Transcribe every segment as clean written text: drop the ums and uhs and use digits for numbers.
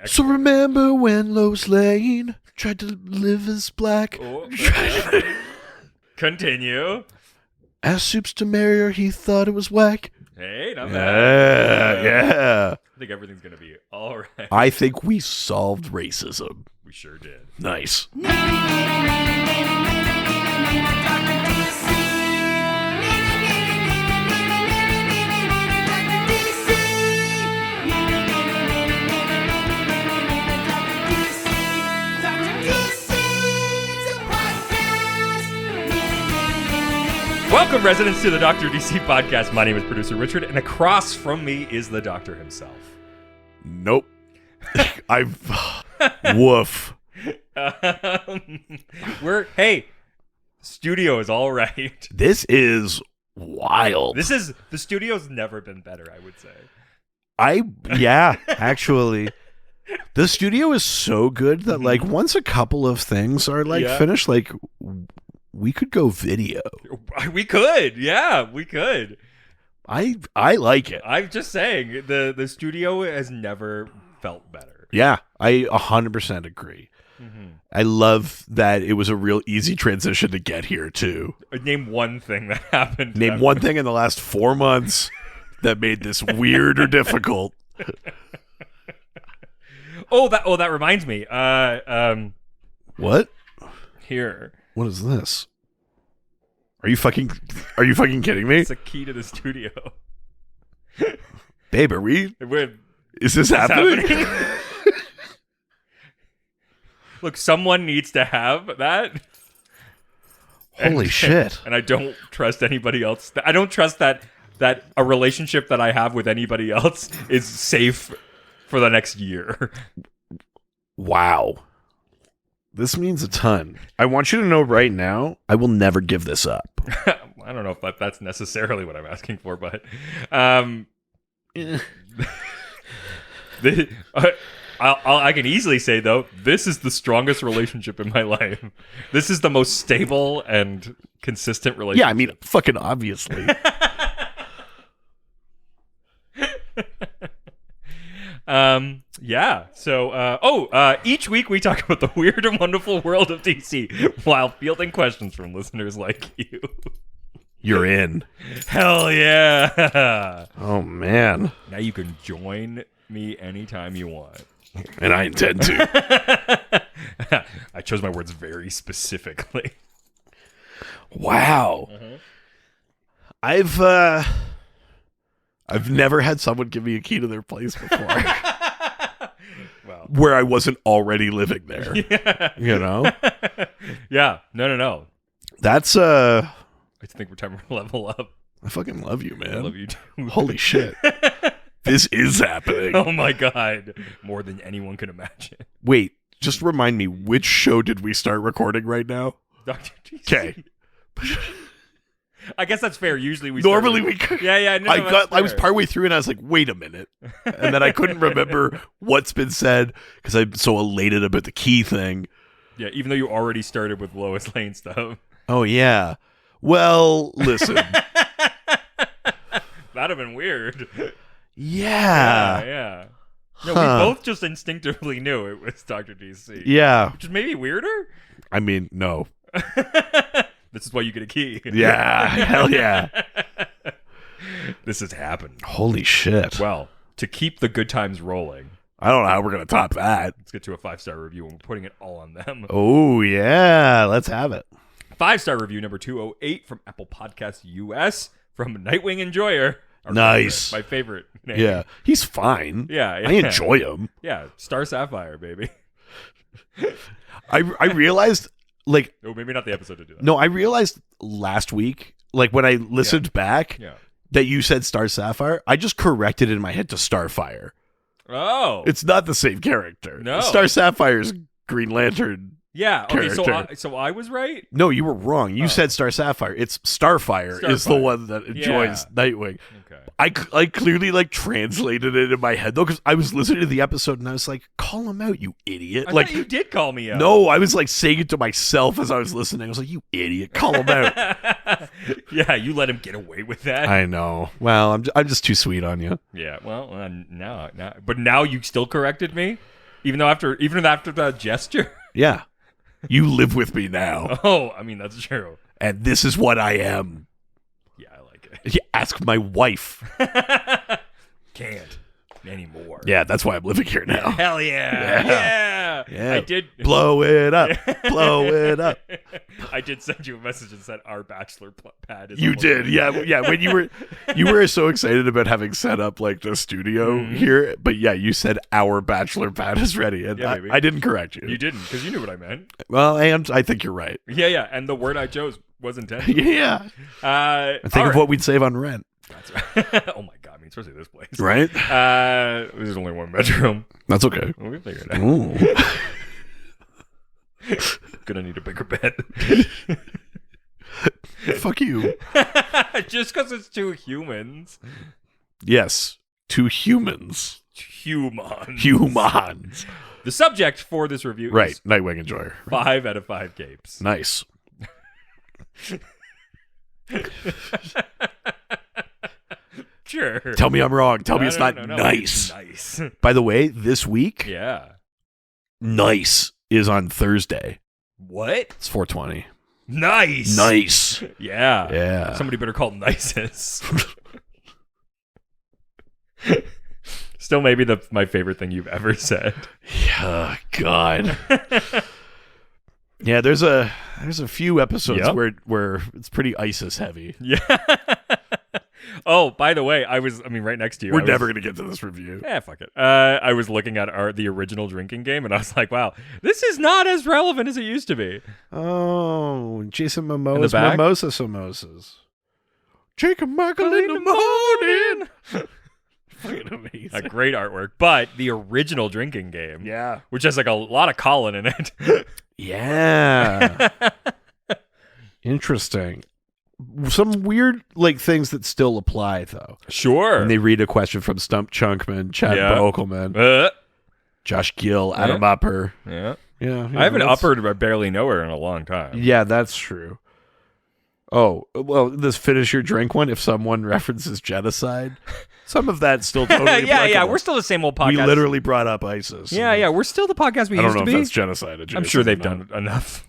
So remember when Lois Lane tried to live as black? Continue. Asked Soups to marry her, he thought it was whack. Hey, not bad. Yeah. I think everything's going to be all right. I think we solved racism. We sure did. Nice. Welcome, residents, to the Dr. DC podcast. My name is producer Richard, and across from me is the doctor himself. Nope. Woof. Studio is all right. This is wild. The studio's never been better, I would say. Actually. The studio is so good that, like, once a couple of things are, finished, we could go video. We could. Yeah, we could. I like it. I'm just saying, the studio has never felt better. Yeah, I 100% agree. Mm-hmm. I love that it was a real easy transition to get here, too. Name one thing that happened. Name one thing in the last 4 months that made this weird or difficult. That reminds me. What? Here. What is this? Are you fucking kidding me? It's a key to the studio. Babe, is this happening? Look, someone needs to have that. Holy shit. And I don't trust anybody else. I don't trust that a relationship that I have with anybody else is safe for the next year. Wow. This means a ton. I want you to know right now, I will never give this up. I don't know if that's necessarily what I'm asking for, but I can easily say, though, this is the strongest relationship in my life. This is the most stable and consistent relationship. Yeah, I mean, fucking obviously. Yeah. So, each week we talk about the weird and wonderful world of DC while fielding questions from listeners like you. You're in. Hell yeah. Oh, man. Now you can join me anytime you want. And I intend to. I chose my words very specifically. Wow. Mm-hmm. I've never had someone give me a key to their place before. Where I wasn't already living there. Yeah. You know? Yeah. No. That's I think we're time to level up. I fucking love you, man. I love you too. Holy shit. This is happening. Oh my god. More than anyone can imagine. Wait, just remind me, which show did we start recording right now? Dr. DC. Okay. I guess that's fair. Usually we Normally start we Yeah, no, I was partway through and I was like, wait a minute. And then I couldn't remember what's been said because I'm so elated about the key thing. Yeah, even though you already started with Lois Lane stuff. Oh yeah. Well, listen. That'd have been weird. Yeah. No, we both just instinctively knew it was Dr. DC. Yeah. Which is maybe weirder. I mean, no. This is why you get a key. Yeah. Hell yeah. This has happened. Holy shit. Well, to keep the good times rolling. I don't know how we're going to top that. Let's get to a 5-star review, and we're putting it all on them. Oh, yeah. Let's have it. 5-star review number 208 from Apple Podcasts US from Nightwing Enjoyer. Nice. My favorite name. Yeah. He's fine. Yeah. I enjoy him. Yeah. Star Sapphire, baby. I realized, like... Oh, maybe not the episode to do that. No, I realized last week, like when I listened back, that you said Star Sapphire. I just corrected in my head to Starfire. Oh. It's not the same character. No. Star Sapphire's Green Lantern. Yeah. Okay. Character. So I was right. No, you were wrong. You said Star Sapphire. It's Starfire is the one that enjoys Nightwing. Okay. I clearly like translated it in my head though because I was listening to the episode and I was like, "Call him out, you idiot!" I like thought you did call me out. No, I was like saying it to myself as I was listening. I was like, "You idiot! Call him out." Yeah, you let him get away with that. I know. Well, I'm just too sweet on you. Yeah. Well, now, but now you still corrected me. Even after that gesture. Yeah. You live with me now. Oh, I mean, that's true. And this is what I am. Yeah, I like it. You ask my wife. Can't anymore. Yeah, that's why I'm living here now. Hell yeah. Yeah. I did. Blow it up. Blow it up. I did send you a message and said our bachelor pad is. You did. Yeah. When you were so excited about having set up like the studio here, but yeah, you said our bachelor pad is ready, and I didn't correct you. You didn't, because you knew what I meant. Well, and I think you're right. Yeah, and the word I chose was intentional. Yeah. Think of what we'd save on rent. That's right. Oh my god, I mean, especially this place. Right? There's only one bedroom. That's okay. We'll figure it out. Gonna need a bigger bed. Fuck you. Just because it's two humans. Yes. Two humans. Humans. The subject for this review is Nightwing Enjoyer. 5 out of 5 capes. Nice. Sure. Tell me I'm wrong. Tell me it's not nice. Nice. By the way, this week, nice is on Thursday. What? It's 420. Nice. Yeah. Yeah. Somebody better call Nices. Still maybe my favorite thing you've ever said. Yeah, God. Yeah, there's a few episodes where it's pretty ISIS heavy. Yeah. Oh, by the way, right next to you. We're never going to get to this review. Yeah, fuck it. I was looking at the original drinking game, and I was like, wow, this is not as relevant as it used to be. Oh, Jason Momoa's Mimosa Samosas. Jacob Michael in the morning. Fucking amazing. A great artwork. But the original drinking game, which has like a lot of Colin in it. Yeah. Interesting. Some weird things that still apply though. Sure. And they read a question from Stump Chunkman, Chad Bokelman, Josh Gill, Adam Upper. Yeah. I haven't uppered I barely know her in a long time. Yeah, that's true. Oh, well, this finish your drink one, if someone references genocide, some of that's still totally yeah, we're still the same old podcast. We literally brought up ISIS. Yeah, we're still the podcast we used to be. I don't know if that's genocide. I'm sure they've done enough.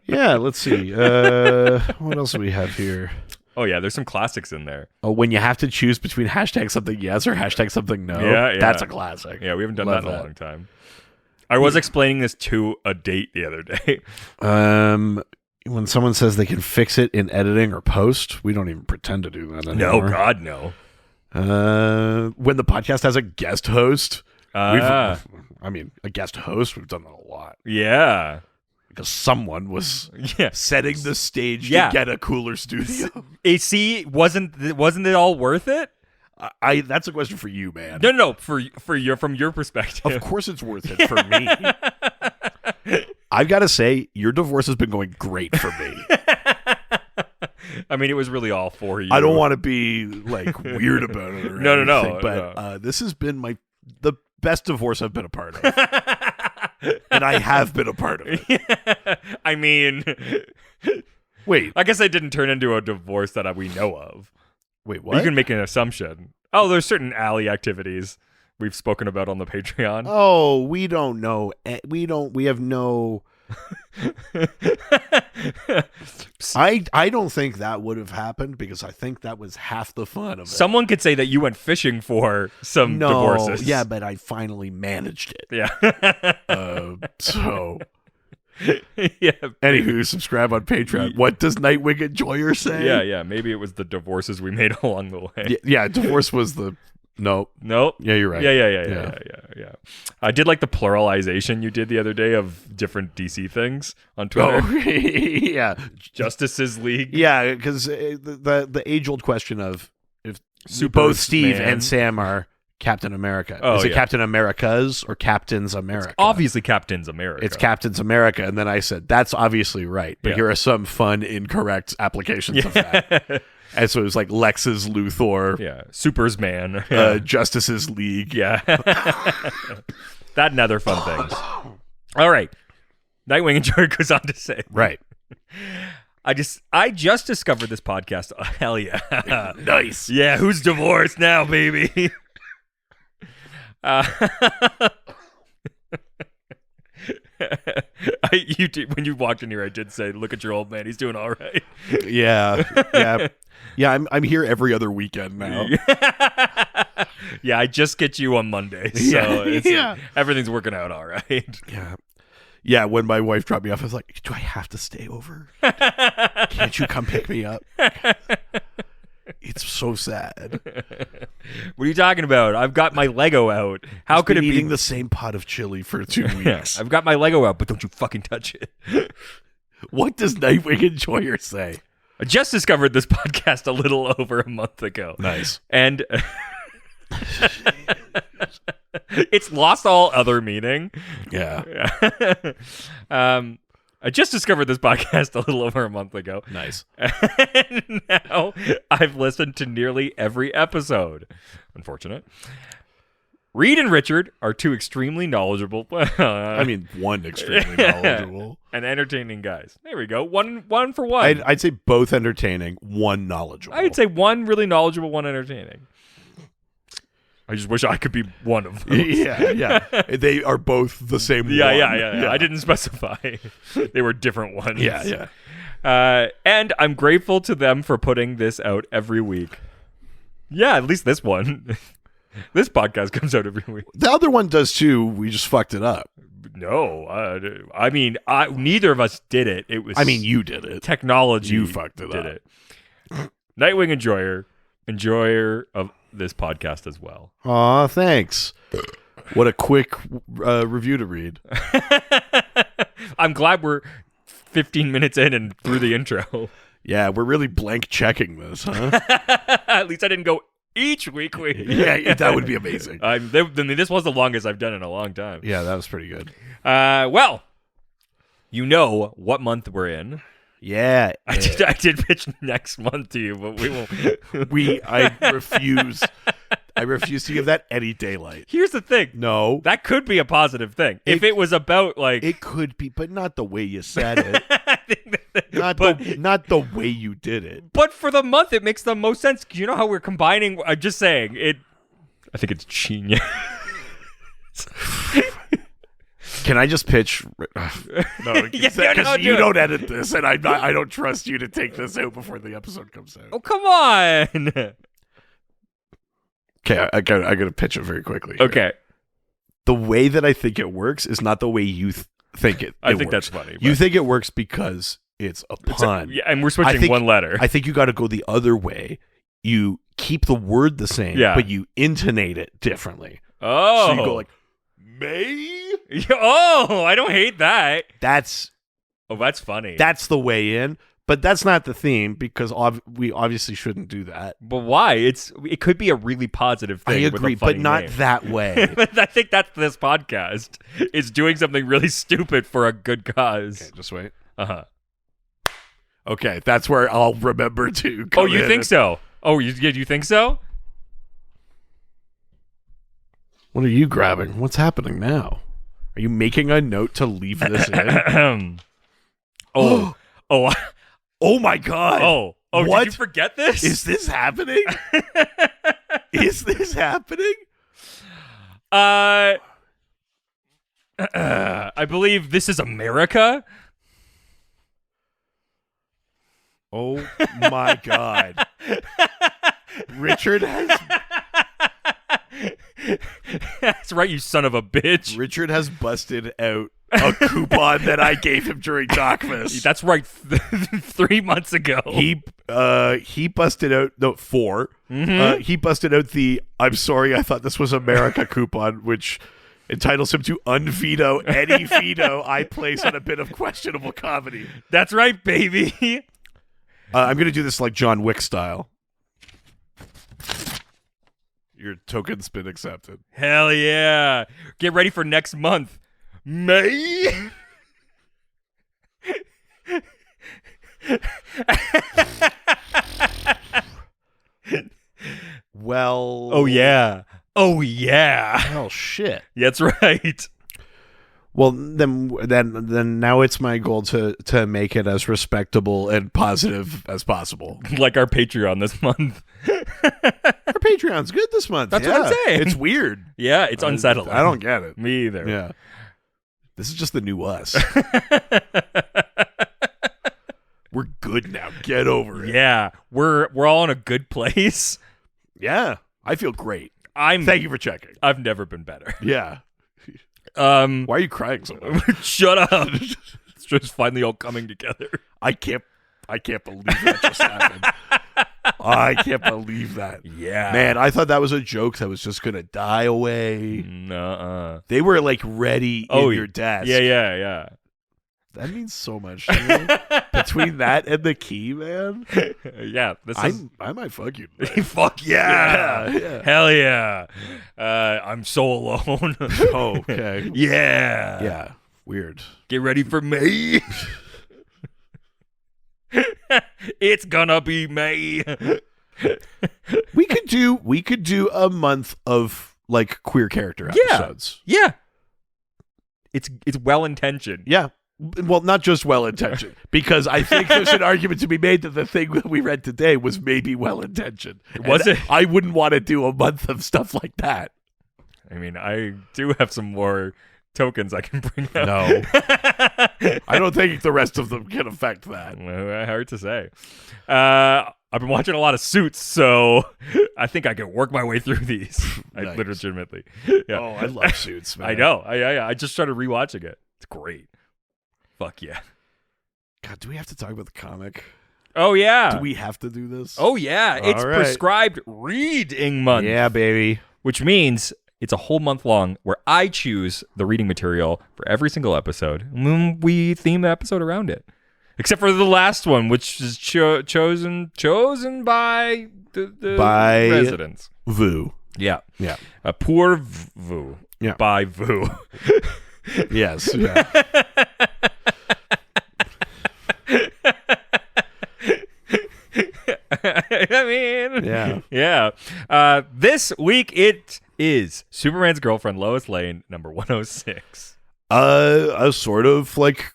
Yeah, let's see. What else do we have here? Oh, yeah, there's some classics in there. Oh, when you have to choose between hashtag something yes or hashtag something no. Yeah. That's a classic. Yeah, we haven't done that in a long time. I was explaining this to a date the other day. When someone says they can fix it in editing or post, we don't even pretend to do that anymore. No, God, no. When the podcast has a guest host, a guest host, we've done that a lot. Yeah. Because someone was setting the stage to get a cooler studio. See, wasn't it all worth it? That's a question for you, man. No, from your perspective. Of course it's worth it for me. I've got to say, your divorce has been going great for me. I mean, it was really all for you. I don't want to be weird about it or anything, but this has been the best divorce I've been a part of. And I have been a part of it. Yeah. I mean, wait. I guess I didn't turn into a divorce that we know of. Wait, what? You can make an assumption. Oh, there's certain alley activities we've spoken about on the Patreon. Oh, we don't know. We have no... I don't think that would have happened because I think that was half the fun of it. Someone could say that you went fishing for some divorces. Yeah, but I finally managed it. Yeah. So... Yeah. Anywho, subscribe on Patreon. What does Nightwing Enjoyer say? Yeah. Maybe it was the divorces we made along the way. Yeah, divorce was the... Nope. Yeah, you're right. Yeah. I did like the pluralization you did the other day of different DC things on Twitter. Oh, yeah. Justices League. Yeah, because the age-old question of if both Steve and Sam are Captain America. Is it Captain America's or Captain's America? It's obviously Captain's America. It's Captain's America. And then I said, that's obviously right. But here are some fun, incorrect applications of that. And so it was like Lex's Luthor. Yeah. Super's Man. Justice's League. Yeah. That and other fun things. All right. Nightwing Enjoyer goes on to say. Right. I just discovered this podcast. Oh, hell yeah. Nice. Yeah, who's divorced now, baby? When you walked in here, I did say, "Look at your old man; he's doing all right." Yeah. I'm here every other weekend now. Yeah, I just get you on Mondays, so everything's working out all right. Yeah. When my wife dropped me off, I was like, "Do I have to stay over? Can't you come pick me up?" It's so sad. What are you talking about? I've got my Lego out. How could it be eating the same pot of chili for 2 weeks? I've got my Lego out, but don't you fucking touch it. What does Nightwing Enjoyer say? I just discovered this podcast a little over a month ago. Nice. And it's lost all other meaning. Yeah. I just discovered this podcast a little over a month ago. Nice. And now I've listened to nearly every episode. Unfortunate. Reed and Richard are two extremely knowledgeable. One extremely knowledgeable and entertaining guys. There we go. One for one. I'd say both entertaining, one knowledgeable. I'd say one really knowledgeable, one entertaining. I just wish I could be one of them. Yeah. They are both the same one. Yeah. I didn't specify. They were different ones. Yeah. And I'm grateful to them for putting this out every week. Yeah, at least this one. This podcast comes out every week. The other one does too. We just fucked it up. No. Neither of us did it. It was. You did it. Technology. You fucked it did up. It. Nightwing enjoyer of this podcast as well. Aw, thanks. What a quick review to read. I'm glad we're 15 minutes in and through the intro. Yeah, we're really blank checking this, huh? At least I didn't go each week. Yeah, that would be amazing. This was the longest I've done in a long time. Yeah, that was pretty good. Well, you know what month we're in. Yeah. I did pitch next month to you, but we won't. I refuse. I refuse to give that any daylight. Here's the thing. No. That could be a positive thing. If it was about It could be, but not the way you said it. I think not the way you did it. But for the month, it makes the most sense. You know how we're combining? I'm just saying it. I think it's genius. Can I just pitch? No, because you don't edit this, and I don't trust you to take this out before the episode comes out. Oh, come on. Okay, I got to pitch it very quickly. Here. Okay. The way that I think it works is not the way you think it I think works. That's funny. You think it works because it's a pun. And we're switching one letter. I think you got to go the other way. You keep the word the same, but you intonate it differently. Oh. So you go like, May? Oh, I don't hate that. That's funny. That's the way in. But that's not the theme because we obviously shouldn't do that. But why? It could be a really positive thing. I agree, with a funny but not name. that way. I think that's this podcast. It's doing something really stupid for a good cause. Okay, just wait. Uh-huh. Okay, that's where I'll remember to. Oh, you think so? Oh, you think so? What are you grabbing? What's happening now? Are you making a note to leave this in? Oh. Oh my God. Oh, what? Did you forget this? Is this happening? Is this happening? I believe this is America. Oh my God. Richard has... That's right, you son of a bitch. Richard has busted out a coupon that I gave him during Docmas. That's right, 3 months ago. He busted out 4. Mm-hmm. He busted out the "I'm sorry, I thought this was America" coupon, which entitles him to unveto any veto I place on a bit of questionable comedy. That's right, baby. I'm gonna do this like John Wick style. Your token's been accepted. Hell yeah. Get ready for next month. May. Well. Oh, yeah. Oh, yeah. Oh, shit. That's right. Well, then now it's my goal to make it as respectable and positive as possible. Like our Patreon this month. Our our Patreon's good this month. That's what I'm saying. It's weird. Yeah, it's unsettling. I don't get it. Me either. Yeah. This is just the new us. We're good now. Get over it. Yeah, we're all in a good place. Yeah, I feel great. Thank you for checking. I've never been better. Yeah. Why are you crying so much? Shut up. It's just finally all coming together. I can't believe that just happened. I can't believe that. Yeah. Man, I thought that was a joke that was just going to die away. Nuh-uh. They were like ready in your desk. Yeah. That means so much to me. Between that and the key, man. Yeah. I might fuck you. Fuck yeah. Hell yeah. I'm so alone. Oh, okay. Yeah. Yeah. Weird. Get ready for May. It's gonna be May. We could do a month of like queer character episodes. Yeah. It's well intentioned. Yeah. Well, not just well intentioned, because I think there's an argument to be made that the thing that we read today was maybe well intentioned. Was it? I wouldn't want to do a month of stuff like that. I mean, I do have some more tokens I can bring up. No. I don't think the rest of them can affect that. Hard to say. I've been watching a lot of Suits, so I think I can work my way through these. Nice. Legitimately. Yeah. Oh, I love Suits, man. I know. I just started rewatching it. It's great. Fuck yeah. God, do we have to talk about the comic? Oh, yeah. Do we have to do this? Oh, yeah. It's right. Prescribed Reid-ing Month. Yeah, baby. Which means it's a whole month long where I choose the reading material for every single episode. And then we theme the episode around it. Except for the last one, which is chosen by the residents. Vu. Yeah. Yeah. Poor Vu. Yeah. By Vu. Yes. Yeah. I mean, yeah. This week it is Superman's girlfriend Lois Lane, number 106. A sort of like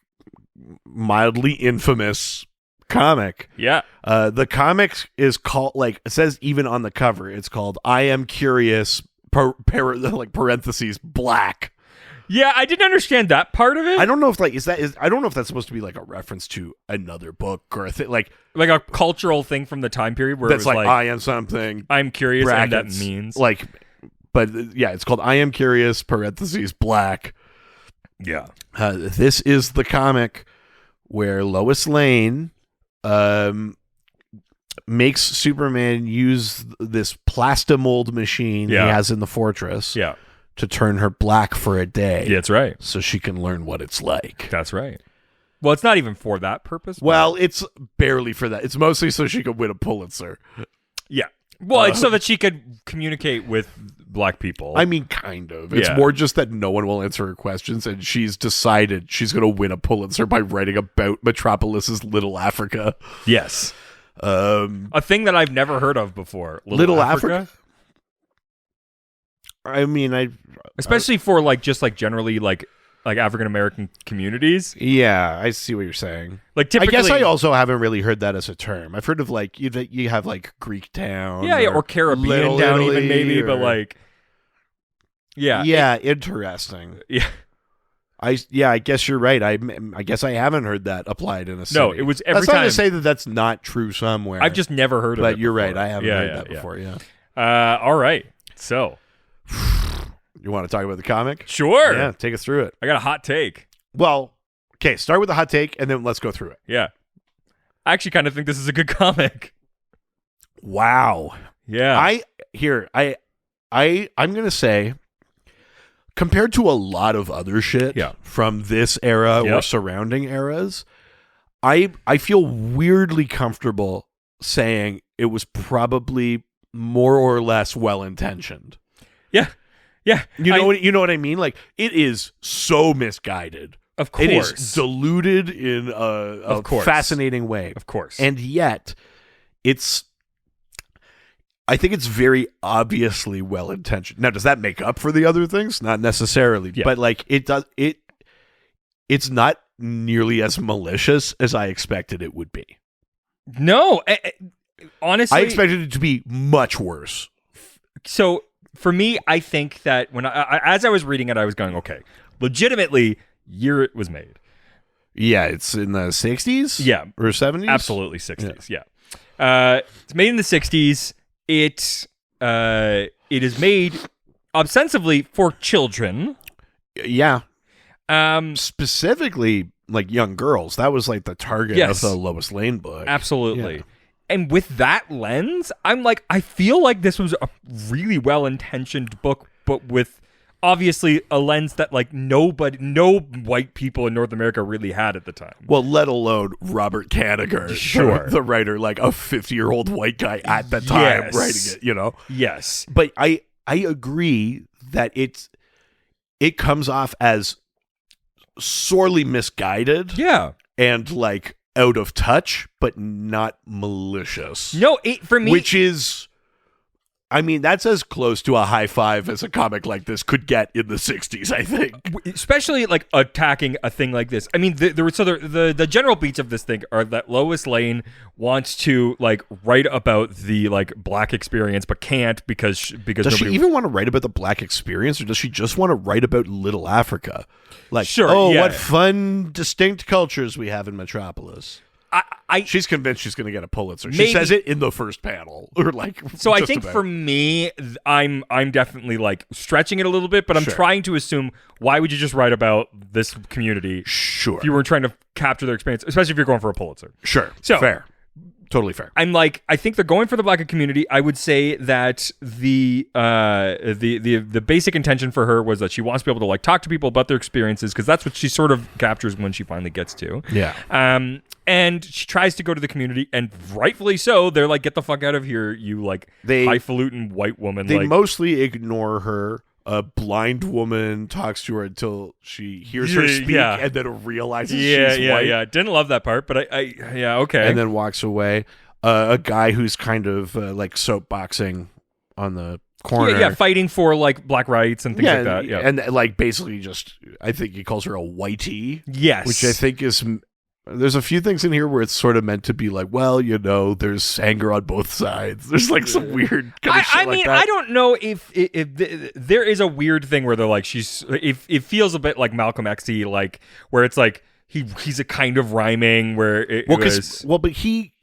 mildly infamous comic. Yeah. The comic is called, like it says even on the cover, it's called "I Am Curious," parentheses black. Yeah, I didn't understand that part of it. I don't know if I don't know if that's supposed to be like a reference to another book or a thing like a cultural thing from the time period where that's it was like I am something. I'm curious, brackets, and that means like, but yeah, it's called "I Am Curious," parentheses black. Yeah. This is the comic where Lois Lane makes Superman use this plastic-mold machine he has in the fortress to turn her black for a day. Yeah, that's right. So she can learn what it's like. That's right. Well, it's not even for that purpose. Well, it's barely for that. It's mostly so she could win a Pulitzer. Yeah. Well, it's so that she could communicate with black people. I mean, kind of. It's more just that no one will answer her questions, and she's decided she's going to win a Pulitzer by writing about Metropolis's Little Africa. Yes. A thing that I've never heard of before. Little Africa? I mean, especially for generally African American communities. Yeah, I see what you're saying. Like typically, I guess I also haven't really heard that as a term. I've heard of like you have like Greek town, or Caribbean town, even maybe, but like, interesting. Yeah, I guess you're right. I guess I haven't heard that applied in a city. No, it was every that's time. Not to say that that's not true somewhere. I've just never heard of it. But you're before. right. I haven't heard that before. Yeah. All right. So, you want to talk about the comic? Sure. Yeah. Take us through it. I got a hot take. Well, okay. Start with the hot take, and then let's go through it. Yeah. I actually kind of think this is a good comic. Wow. Yeah. I'm gonna say, compared to a lot of other shit from this era or surrounding eras, I feel weirdly comfortable saying it was probably more or less well-intentioned. Yeah. Yeah. You know what I mean? Like, it is so misguided. Of course. It is diluted in a fascinating way. Of course. And yet, I think it's very obviously well-intentioned. Now, does that make up for the other things? Not necessarily. Yeah. But like it's not nearly as malicious as I expected it would be. No. Honestly, I expected it to be much worse So for me, I think that when as I was reading it, I was going, okay, legitimately, year it was made. Yeah, it's in the 60s? Yeah. Or 70s? Absolutely 60s, yeah. It's made in the 60s. It is made ostensibly for children. Yeah. Specifically, like, young girls. That was, like, the target of the Lois Lane book. Absolutely. Yeah. And with that lens, I'm like, I feel like this was a really well-intentioned book, but with obviously a lens that like no white people in North America really had at the time. Well, let alone Robert Kanigher, sure, the writer, like a 50-year-old white guy at the time writing it, you know? Yes. But I agree that it comes off as sorely misguided. Yeah. And like out of touch, but not malicious. No, for me, which is, I mean, that's as close to a high five as a comic like this could get in the 60s, I think. Especially like attacking a thing like this. I mean, the general beats of this thing are that Lois Lane wants to like write about the like black experience, but can't because does she even want to write about the black experience, or does she just want to write about Little Africa? Like, sure, what fun, distinct cultures we have in Metropolis. She's convinced she's going to get a Pulitzer. She says it in the first panel, or like. So I think for me, I'm definitely like stretching it a little bit, but I'm trying to assume, why would you just write about this community? Sure. If you were trying to capture their experience, especially if you're going for a Pulitzer. Sure. So fair. Totally fair. I'm like, I think they're going for the black community. I would say that the basic intention for her was that she wants to be able to like talk to people about their experiences, because that's what she sort of captures when she finally gets to. Yeah. And she tries to go to the community, and rightfully so. They're like, get the fuck out of here, you like highfalutin white woman. They mostly ignore her. A blind woman talks to her until she hears her speak, and then realizes she's white. Yeah. Didn't love that part, but I okay. And then walks away. A guy who's kind of like soapboxing on the corner. Yeah, fighting for like black rights and things like that. Yeah, and like basically just, I think he calls her a whitey. Yes, which I think is. There's a few things in here where it's sort of meant to be like, well, you know, there's anger on both sides. There's like some weird kind of shit like that. I don't know if there is a weird thing where they're like, it feels a bit like Malcolm X-y, like where it's like he's a kind of rhyming where but he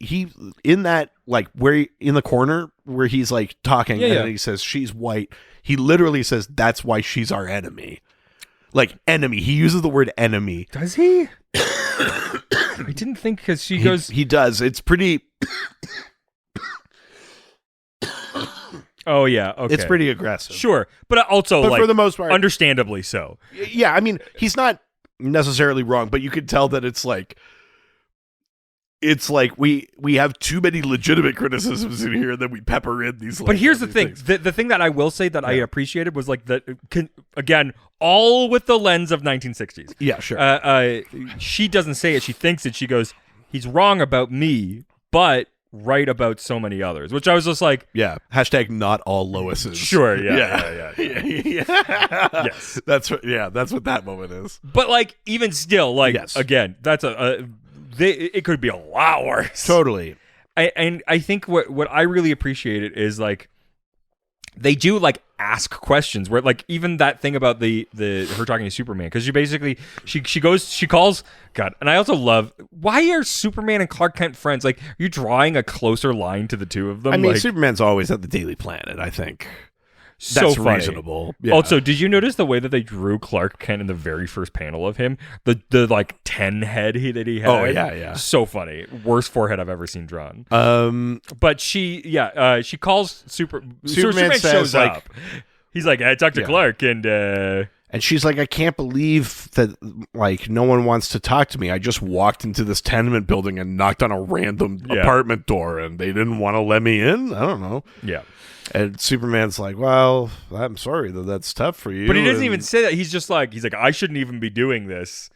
in that, like, where in the corner where he's like talking and then he says she's white, he literally says that's why she's our enemy. Like, enemy. He uses the word enemy. Does he? I didn't think, because she goes. He does. It's pretty. Oh yeah, okay. It's pretty aggressive. Sure, but also, like, for the most part, understandably so. Yeah, I mean, he's not necessarily wrong, but you could tell that it's like we have too many legitimate criticisms in here, and then we pepper in these. But here's the thing: the thing that I will say that I appreciated was like again, all with the lens of 1960s. Yeah, sure. She doesn't say it; she thinks it. She goes, "He's wrong about me, but right about so many others," which I was just like, yeah. Hashtag not all Loises. Sure. Yeah. Yes. That's what that moment is. But like, even still, like, again, that's it could be a lot worse. Totally. And I think what I really appreciated is like they do like ask questions where like even that thing about the her talking to Superman, because she calls God. And I also love, why are Superman and Clark Kent friends? Like, are you drawing a closer line to the two of them? I mean, like, Superman's always at the Daily Planet, I think. So that's funny. Reasonable. Yeah. Also, did you notice the way that they drew Clark Kent in the very first panel of him? The like 10 head that he had. Oh yeah. So funny. Worst forehead I've ever seen drawn. But she calls Superman shows like, up. He's like, I talked to Clark, and she's like, I can't believe that, like, no one wants to talk to me. I just walked into this tenement building and knocked on a random apartment door, and they didn't want to let me in. I don't know. Yeah. And Superman's like, well, I'm sorry that that's tough for you. But he doesn't even say that. He's just like, I shouldn't even be doing this.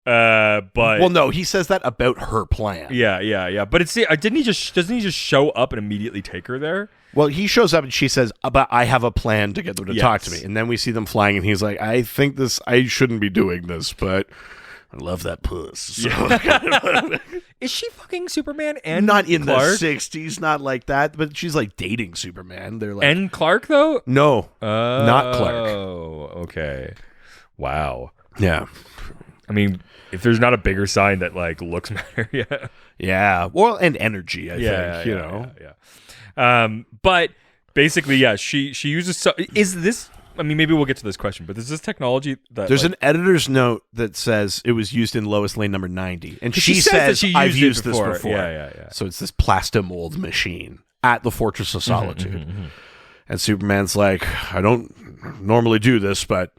But well, no, he says that about her plan. Yeah. But doesn't he just show up and immediately take her there? Well, he shows up and she says, but I have a plan to get them to talk to me. And then we see them flying, and he's like, I think I shouldn't be doing this, but I love that puss. So. Is she fucking Superman and not in Clark? the 60s, not like that, but she's like dating Superman. They're like and Clark though? No, not Clark. Oh, okay. Wow. Yeah. I mean, if there's not a bigger sign that like looks matter, yeah. Yeah. Well, and energy, I think, you know. Yeah. But basically, yeah, she uses is this I mean, maybe we'll get to this question, but is this technology that there's an editor's note that says it was used in Lois Lane number 90, and she says I've used this before. Yeah. So it's this plastomold machine at the Fortress of Solitude, and Superman's like, I don't normally do this, but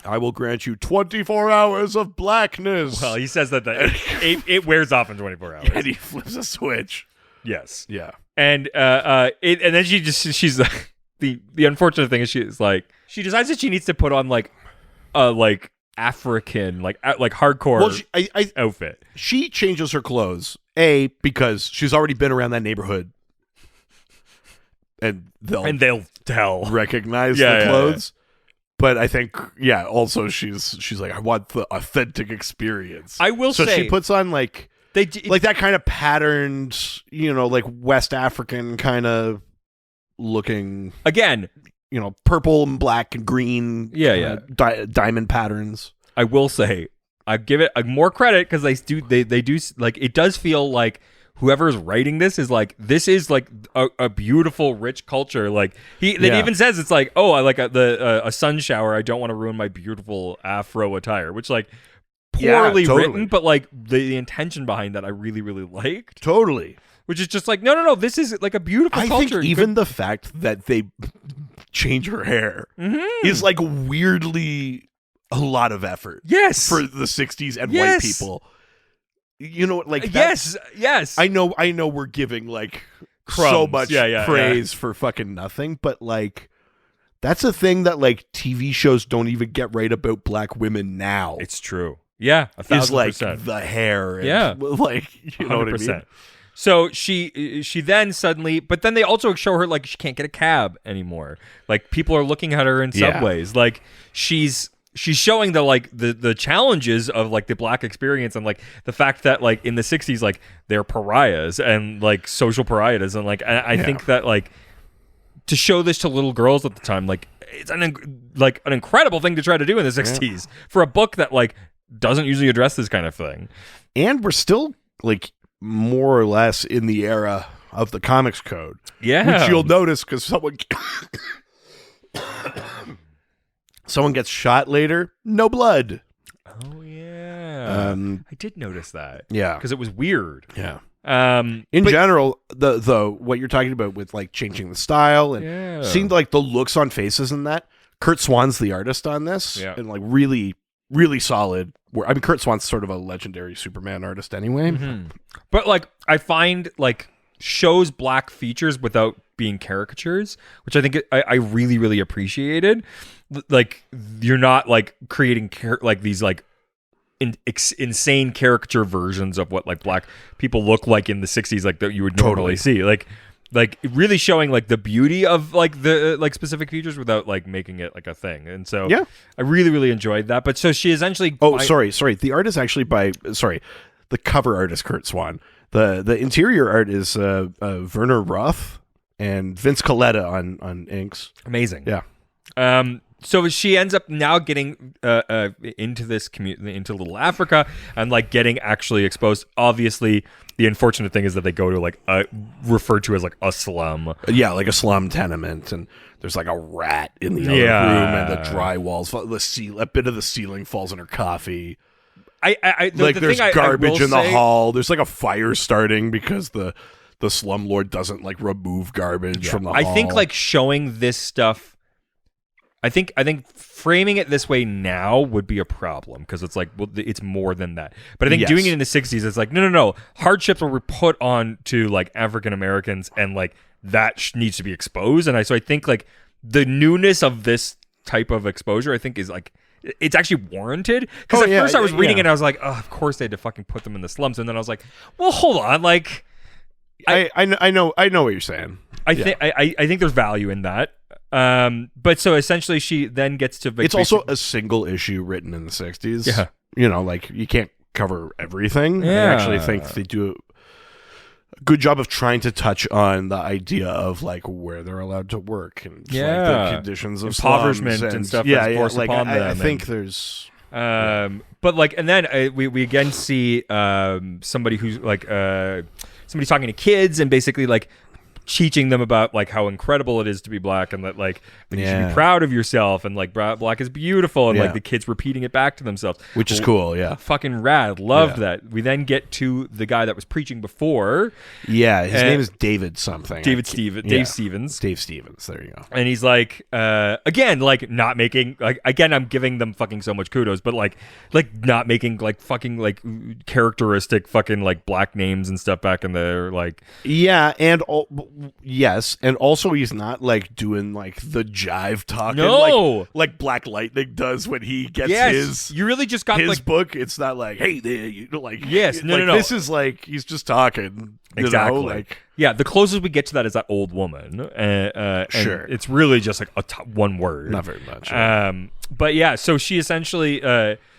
I will grant you 24 hours of blackness. Well, he says that it wears off in 24 hours, and he flips a switch. Yes. Yeah. And and then she's like, the unfortunate thing is she decides that she needs to put on like African like hardcore outfit. She changes her clothes because she's already been around that neighborhood, and they'll recognize the clothes. Yeah. But I think also she's like, I want the authentic experience. I will say, so she puts on like that kind of patterned, like West African kind of looking, again, purple and black and green, diamond patterns. I will say, I give it more credit because they do like, it does feel like whoever's writing this is like, this is like a beautiful, rich culture. Like he even says it's like, oh, I like a sun shower. I don't want to ruin my beautiful Afro attire, which like poorly written, but like the intention behind that I really, really liked. Totally. Which is just like, no, this is like a beautiful culture. I think even the fact that they change her hair is like weirdly a lot of effort. Yes. For the 60s and white people. Like yes. I know we're giving like crumbs. So much praise for fucking nothing, but like that's a thing that like TV shows don't even get right about black women now. It's true. Yeah, 1,000%. Is like the hair. And like you know 100%. What I mean. So she then suddenly, but then they also show her like she can't get a cab anymore. Like people are looking at her in subways. Like she's showing the challenges of like the black experience, and like the fact that like in the 60s like they're pariahs and like social pariahs, and like I think that like to show this to little girls at the time, like it's an incredible thing to try to do in the 60s for a book that like doesn't usually address this kind of thing. And we're still like more or less in the era of the comics code. Yeah. Which you'll notice because someone gets shot later, no blood. Oh, yeah. I did notice that. Yeah. Because it was weird. Yeah. In general, the what you're talking about with like changing the style and seemed like the looks on faces and that. Kurt Swan's the artist on this. Yeah. And like really, really solid. I mean, Kurt Swan's sort of a legendary Superman artist anyway. Mm-hmm. But like, I find like shows black features without being caricatures, which I think I really, really appreciated. Like, you're not like creating like these like insane caricature versions of what like black people look like in the 60s, like that you would normally see. Like really showing like the beauty of like the like specific features without like making it like a thing. And so I really, really enjoyed that. But so she essentially sorry. The art is actually the cover art is Kurt Swan. The interior art is Werner Roth and Vince Colletta on inks. Amazing. Yeah. So she ends up now getting into this community, into Little Africa, and like getting actually exposed. Obviously, the unfortunate thing is that they go to like referred to as like a slum. Yeah, like a slum tenement, and there's like a rat in the other room, and the drywalls, a bit of the ceiling falls in her coffee. There's garbage in the hall. There's like a fire starting because the slumlord doesn't like remove garbage from the hall. I think like showing this stuff. I think framing it this way now would be a problem because it's like, well, it's more than that. But I think doing it in the 60s, it's like, no. Hardships were put on to like African Americans, and like that needs to be exposed. And so I think like the newness of this type of exposure, I think is like, it's actually warranted. Because at first I was reading it and I was like, oh, of course they had to fucking put them in the slums. And then I was like, well, hold on, like I know what you're saying. I think there's value in that. But so essentially she then gets to it's also a single issue written in the 60s. you know, like, you can't cover everything. Yeah. I actually think they do a good job of trying to touch on the idea of, like, where they're allowed to work and like, the conditions of impoverishment slums and stuff. Yeah, forced like, upon them. I think there's... But like, and then we again see somebody who's like somebody talking to kids and basically like teaching them about like how incredible it is to be black and that like you should be proud of yourself and like black is beautiful and like the kids repeating it back to themselves, which is cool. Yeah, fucking rad. Loved that. We then get to the guy that was preaching before. Yeah, his name is David something. Dave Stevens. Dave Stevens. There you go. And he's like, again, like not making like again, I'm giving them fucking so much kudos, but like not making like fucking like characteristic fucking like black names and stuff back in there, like and yes, and also he's not like doing like the jive talking like Black Lightning does when he gets his. You really just got his like, book. It's not like, hey there, you know, like no. This is like he's just talking. Exactly. You know, like, the closest we get to that is that old woman. Sure. And it's really just like one word. Not very much. But yeah, so she essentially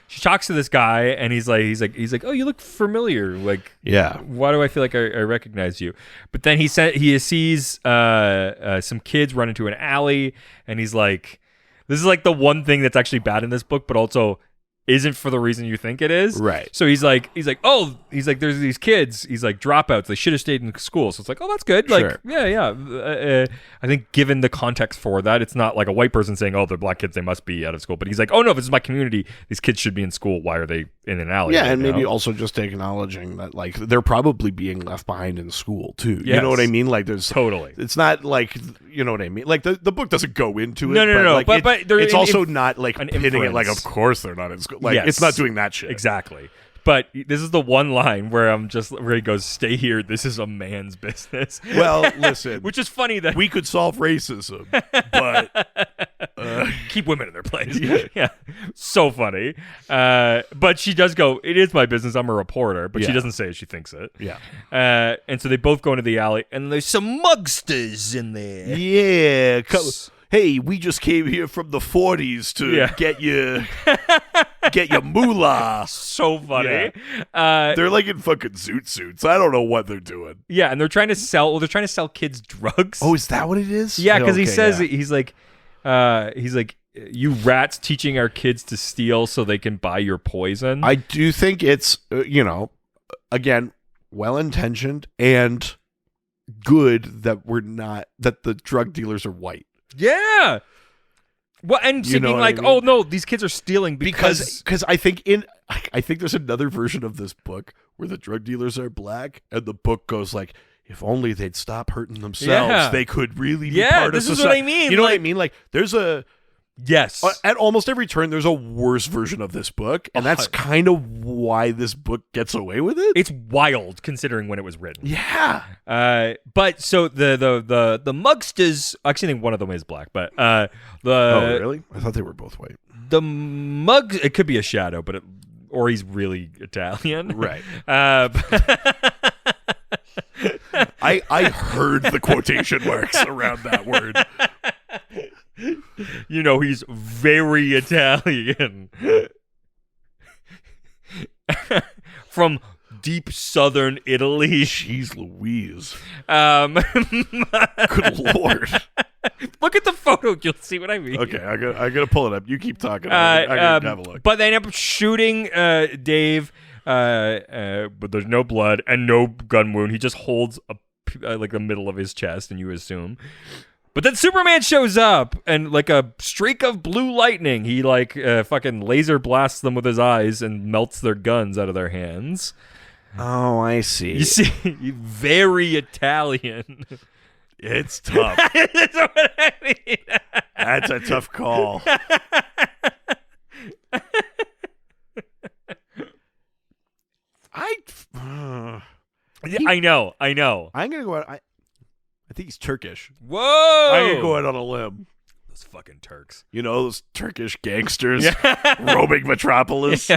she talks to this guy and he's like, oh, you look familiar. Like, why do I feel like I recognize you? But then he sees some kids run into an alley and he's like, this is like the one thing that's actually bad in this book, but also isn't for the reason you think it is. Right. So he's like, there's these kids. He's like, dropouts. They should have stayed in school. So it's like, oh, that's good. Like, sure. I think given the context for that, it's not like a white person saying, oh, they're black kids, they must be out of school. But he's like, oh no, this is my community. These kids should be in school. Why are they in an alley? Yeah, and maybe also just acknowledging that like they're probably being left behind in school too. You know what I mean? Like there's totally. It's not like, you know what I mean? Like the book doesn't go into it. No. Like, but it's also not like an pitting it like, of course they're not in school. Like it's not doing that shit. Exactly. But this is the one line where he goes, stay here. This is a man's business. Well, listen. Which is funny that we could solve racism, but keep women in their place. Yeah. So funny. But she does go, it is my business. I'm a reporter. But she doesn't say it. She thinks it. Yeah. And so they both go into the alley and there's some mugsters in there. Yeah. Hey, we just came here from the 40s to get your moolah. So funny. Yeah. They're like in fucking zoot suits. I don't know what they're doing. Yeah, and they're trying to sell kids drugs. Oh, is that what it is? Yeah, because he says he's like, you rats teaching our kids to steal so they can buy your poison. I do think it's again, well-intentioned and good that that the drug dealers are white. Yeah. Well, and being like, oh no, these kids are stealing because I think there's another version of this book where the drug dealers are black, and the book goes like, if only they'd stop hurting themselves, they could really be part of society. This is what I mean. You know what I mean? Like, there's yes. At almost every turn, there's a worse version of this book, and that's kind of why this book gets away with it. It's wild considering when it was written. Yeah. But so the mugsters, actually, I think one of them is black, but oh really? I thought they were both white. The mugs, it could be a shadow, or he's really Italian, right? I heard the quotation marks around that word. You know, he's very Italian. From deep southern Italy. Jeez Louise. Good Lord. Look at the photo. You'll see what I mean. Okay, I gotta pull it up. You keep talking. I gotta have a look. But they end up shooting Dave, but there's no blood and no gun wound. He just holds like the middle of his chest, and you assume. But then Superman shows up, and like a streak of blue lightning, he like fucking laser blasts them with his eyes and melts their guns out of their hands. Oh, I see. You see, very Italian. It's tough. That's what I mean. That's a tough call. I know. I'm gonna go out. I think he's Turkish. Whoa! I'm gonna go out on a limb. Those fucking Turks. You know, those Turkish gangsters roaming Metropolis.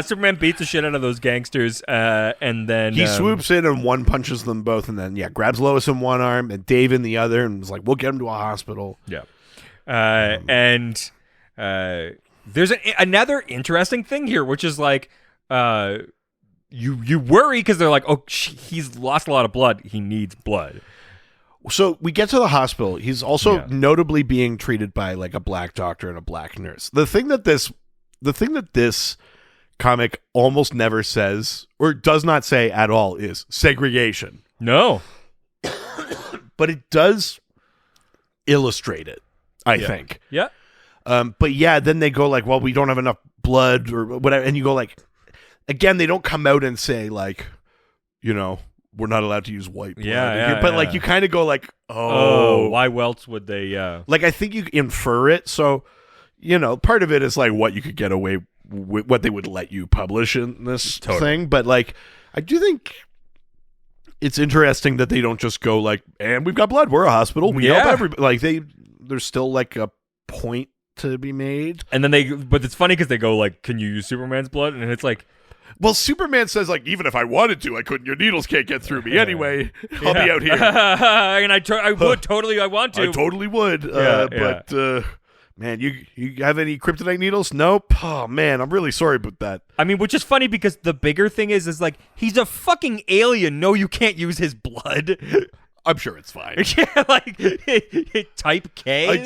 Superman beats the shit out of those gangsters, and then he swoops in and one punches them both, and then grabs Lois in one arm and Dave in the other, and was like, "We'll get him to a hospital." Yeah. And there's another interesting thing here, which is like, you worry because they're like, oh, he's lost a lot of blood. He needs blood. So we get to the hospital. He's also notably being treated by like a black doctor and a black nurse. The thing that this comic almost never says or does not say at all is segregation. No. But it does illustrate it, I think. Yeah. But yeah, then they go like, well, we don't have enough blood or whatever. And you go like, again, they don't come out and say like, you know, we're not allowed to use white blood. But like you kind of go like, oh, why else would they? Yeah. Like I think you infer it. So, you know, part of it is like what you could get away with, what they would let you publish in this thing. But like, I do think it's interesting that they don't just go like, and we've got blood. We're a hospital. We help everybody. Like there's still like a point to be made. And then but it's funny because they go like, can you use Superman's blood? And it's like, well, Superman says, like, even if I wanted to, I couldn't. Your needles can't get through me anyway. I'll be out here. And I would totally. I want to. I totally would. But, man, you have any kryptonite needles? Nope. Oh, man, I'm really sorry about that. I mean, which is funny because the bigger thing is like, he's a fucking alien. No, you can't use his blood. I'm sure it's fine. Yeah, like type K.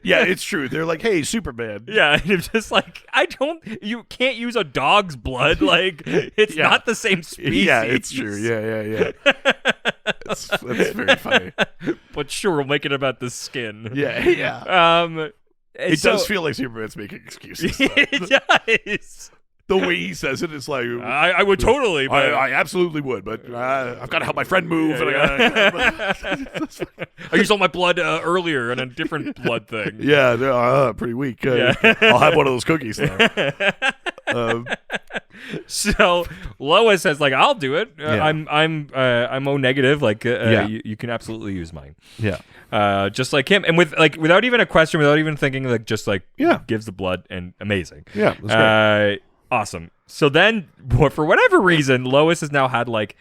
Yeah, it's true. They're like, hey, Superman. Yeah, and it's just like, you can't use a dog's blood. Like, it's not the same species. Yeah, it's true. Yeah. That's very funny. But sure, we'll make it about the skin. Yeah. It does feel like Superman's making excuses. It does. The way he says it is like, I would totally. But I absolutely would, but I've got to help my friend move. I used all my blood earlier in a different blood thing. Yeah, they're pretty weak. I'll have one of those cookies now. So Lois says, like, I'll do it. I'm O negative. Like, you can absolutely use mine. Yeah. Just like him, and without even a question, without even thinking, like, just like gives the blood, and amazing. Yeah. That's great. Awesome. So then, for whatever reason, Lois has now had like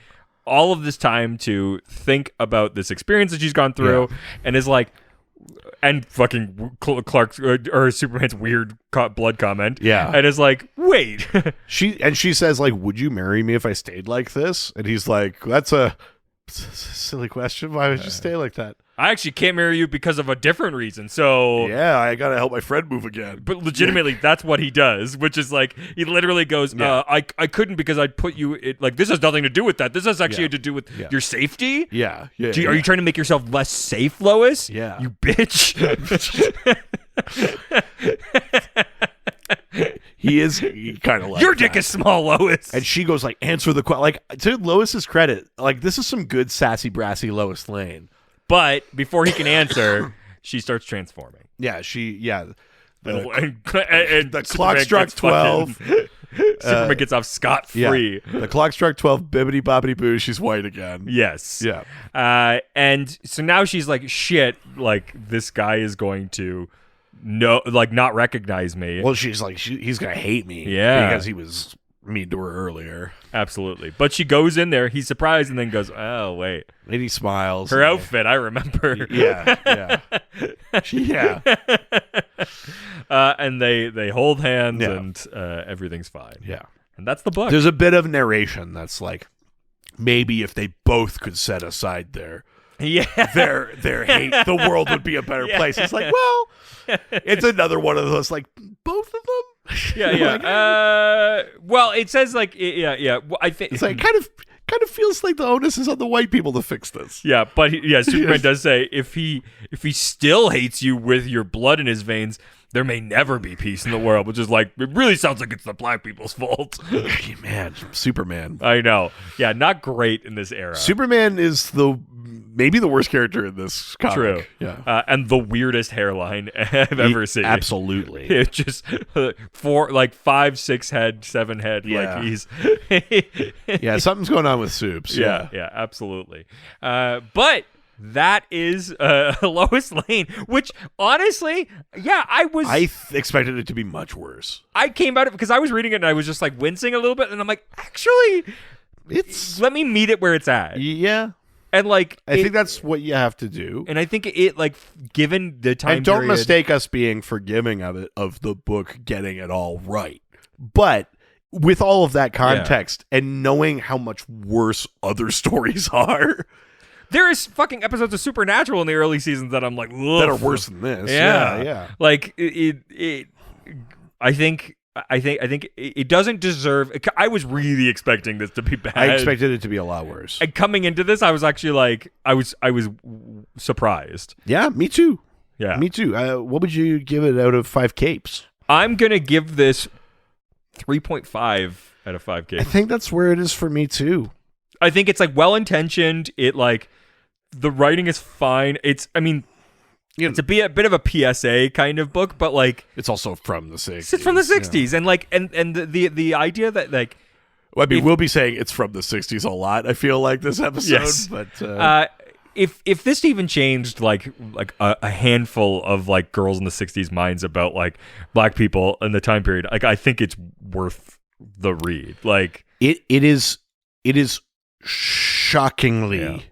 all of this time to think about this experience that she's gone through, and is like, and fucking Clark's or Superman's weird blood comment, and is like, wait. She says like, would you marry me if I stayed like this? And he's like, that's a silly question. Why would you stay like that? I actually can't marry you because of a different reason. So yeah, I gotta help my friend move again. But legitimately, that's what he does, which is like he literally goes, I couldn't because I'd put you. Like this has nothing to do with that. This has actually to do with your safety. Yeah. Are you trying to make yourself less safe, Lois? Yeah. You bitch. He kind of like your dick is small, Lois. And she goes like, answer the question. Like to Lois's credit, like this is some good sassy brassy Lois Lane. But before he can answer, she starts transforming. Yeah, And the clock struck 12. Superman gets off scot-free. Yeah. The clock struck 12. Bibbity bobbity boo. She's white again. Yes. Yeah. And so now she's like, shit. Like this guy is going to not recognize me. Well, she's like, he's gonna hate me. Yeah. Because he was mean to her earlier. Absolutely. But she goes in there, he's surprised, and then goes, oh, wait. And he smiles. Her outfit, I remember. Yeah. And they hold hands, and everything's fine. Yeah. And that's the book. There's a bit of narration that's like, maybe if they both could set aside their hate, the world would be a better place. It's like, well, it's another one of those, like, both of them? Well, it says like, well, I think it's like kind of feels like the onus is on the white people to fix this. Yeah, but Superman does say if he still hates you with your blood in his veins, there may never be peace in the world, which is like, it really sounds like it's the black people's fault. Man, Superman. I know. Yeah, not great in this era. Superman is maybe the worst character in this comic. True. Yeah. And the weirdest hairline I've ever seen. Absolutely. It's just 5, 6 head, 7 head. Yeah. Like he's. Yeah, something's going on with Supes. Yeah, absolutely. But that is Lois Lane, which honestly, I expected it to be much worse. I came out of it because I was reading it and I was just like wincing a little bit, and I'm like, actually, let me meet it where it's at. Yeah. And like, I think that's what you have to do. And I think it, like, given the time and don't period, mistake us being forgiving of the book getting it all right. But with all of that context and knowing how much worse other stories are, there is fucking episodes of Supernatural in the early seasons that I'm like, that are worse than this. Yeah. Like I think it doesn't deserve. I was really expecting this to be bad. I expected it to be a lot worse. And coming into this, I was actually like, I was surprised. Yeah, me too. Yeah, me too. What would you give it out of 5 capes? I'm gonna give this 3.5 out of 5 capes. I think that's where it is for me too. I think it's like well intentioned. It like the writing is fine. It's it's a bit of a PSA kind of book, but like it's also from the 60s. It's from the 60s, and like and the idea that like, well, I mean, we'll be saying it's from the 60s a lot. I feel like this episode, yes. But if this even changed like a handful of like girls in the 60s minds about like black people in the time period, like I think it's worth the read. Like it is shockingly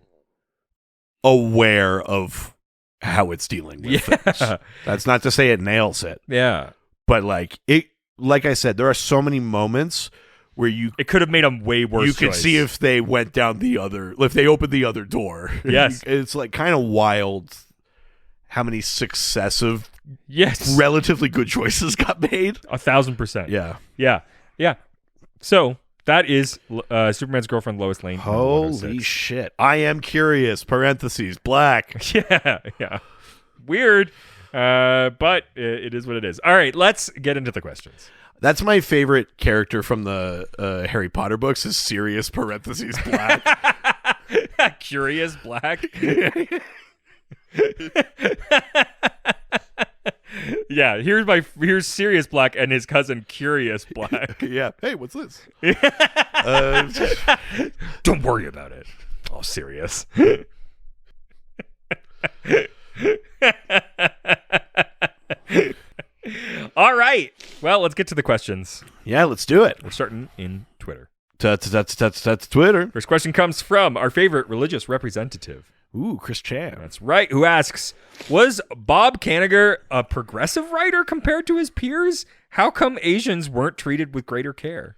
aware of how it's dealing with things. That's not to say it nails it. Yeah. But like I said, there are so many moments where it could have made a way worse You could choice. see if they went down if they opened the other door. Yes. It's like kind of wild how many successive, yes, relatively good choices got made. 1,000%. Yeah. So that is Superman's girlfriend Lois Lane. Holy shit! I am curious. Parentheses black. Yeah. Weird, but it is what it is. All right, let's get into the questions. That's my favorite character from the Harry Potter books. Is Sirius parentheses black. Curious black. Yeah, here's Sirius Black and his cousin Curious Black. Yeah. Hey, what's this? Don't worry about it. Oh, Sirius. All right. Well, let's get to the questions. Yeah, let's do it. We're starting in Twitter. That's Twitter. First question comes from our favorite religious representative. Ooh, Chris Chan. That's right. Who asks, was Bob Kanigher a progressive writer compared to his peers? How come Asians weren't treated with greater care?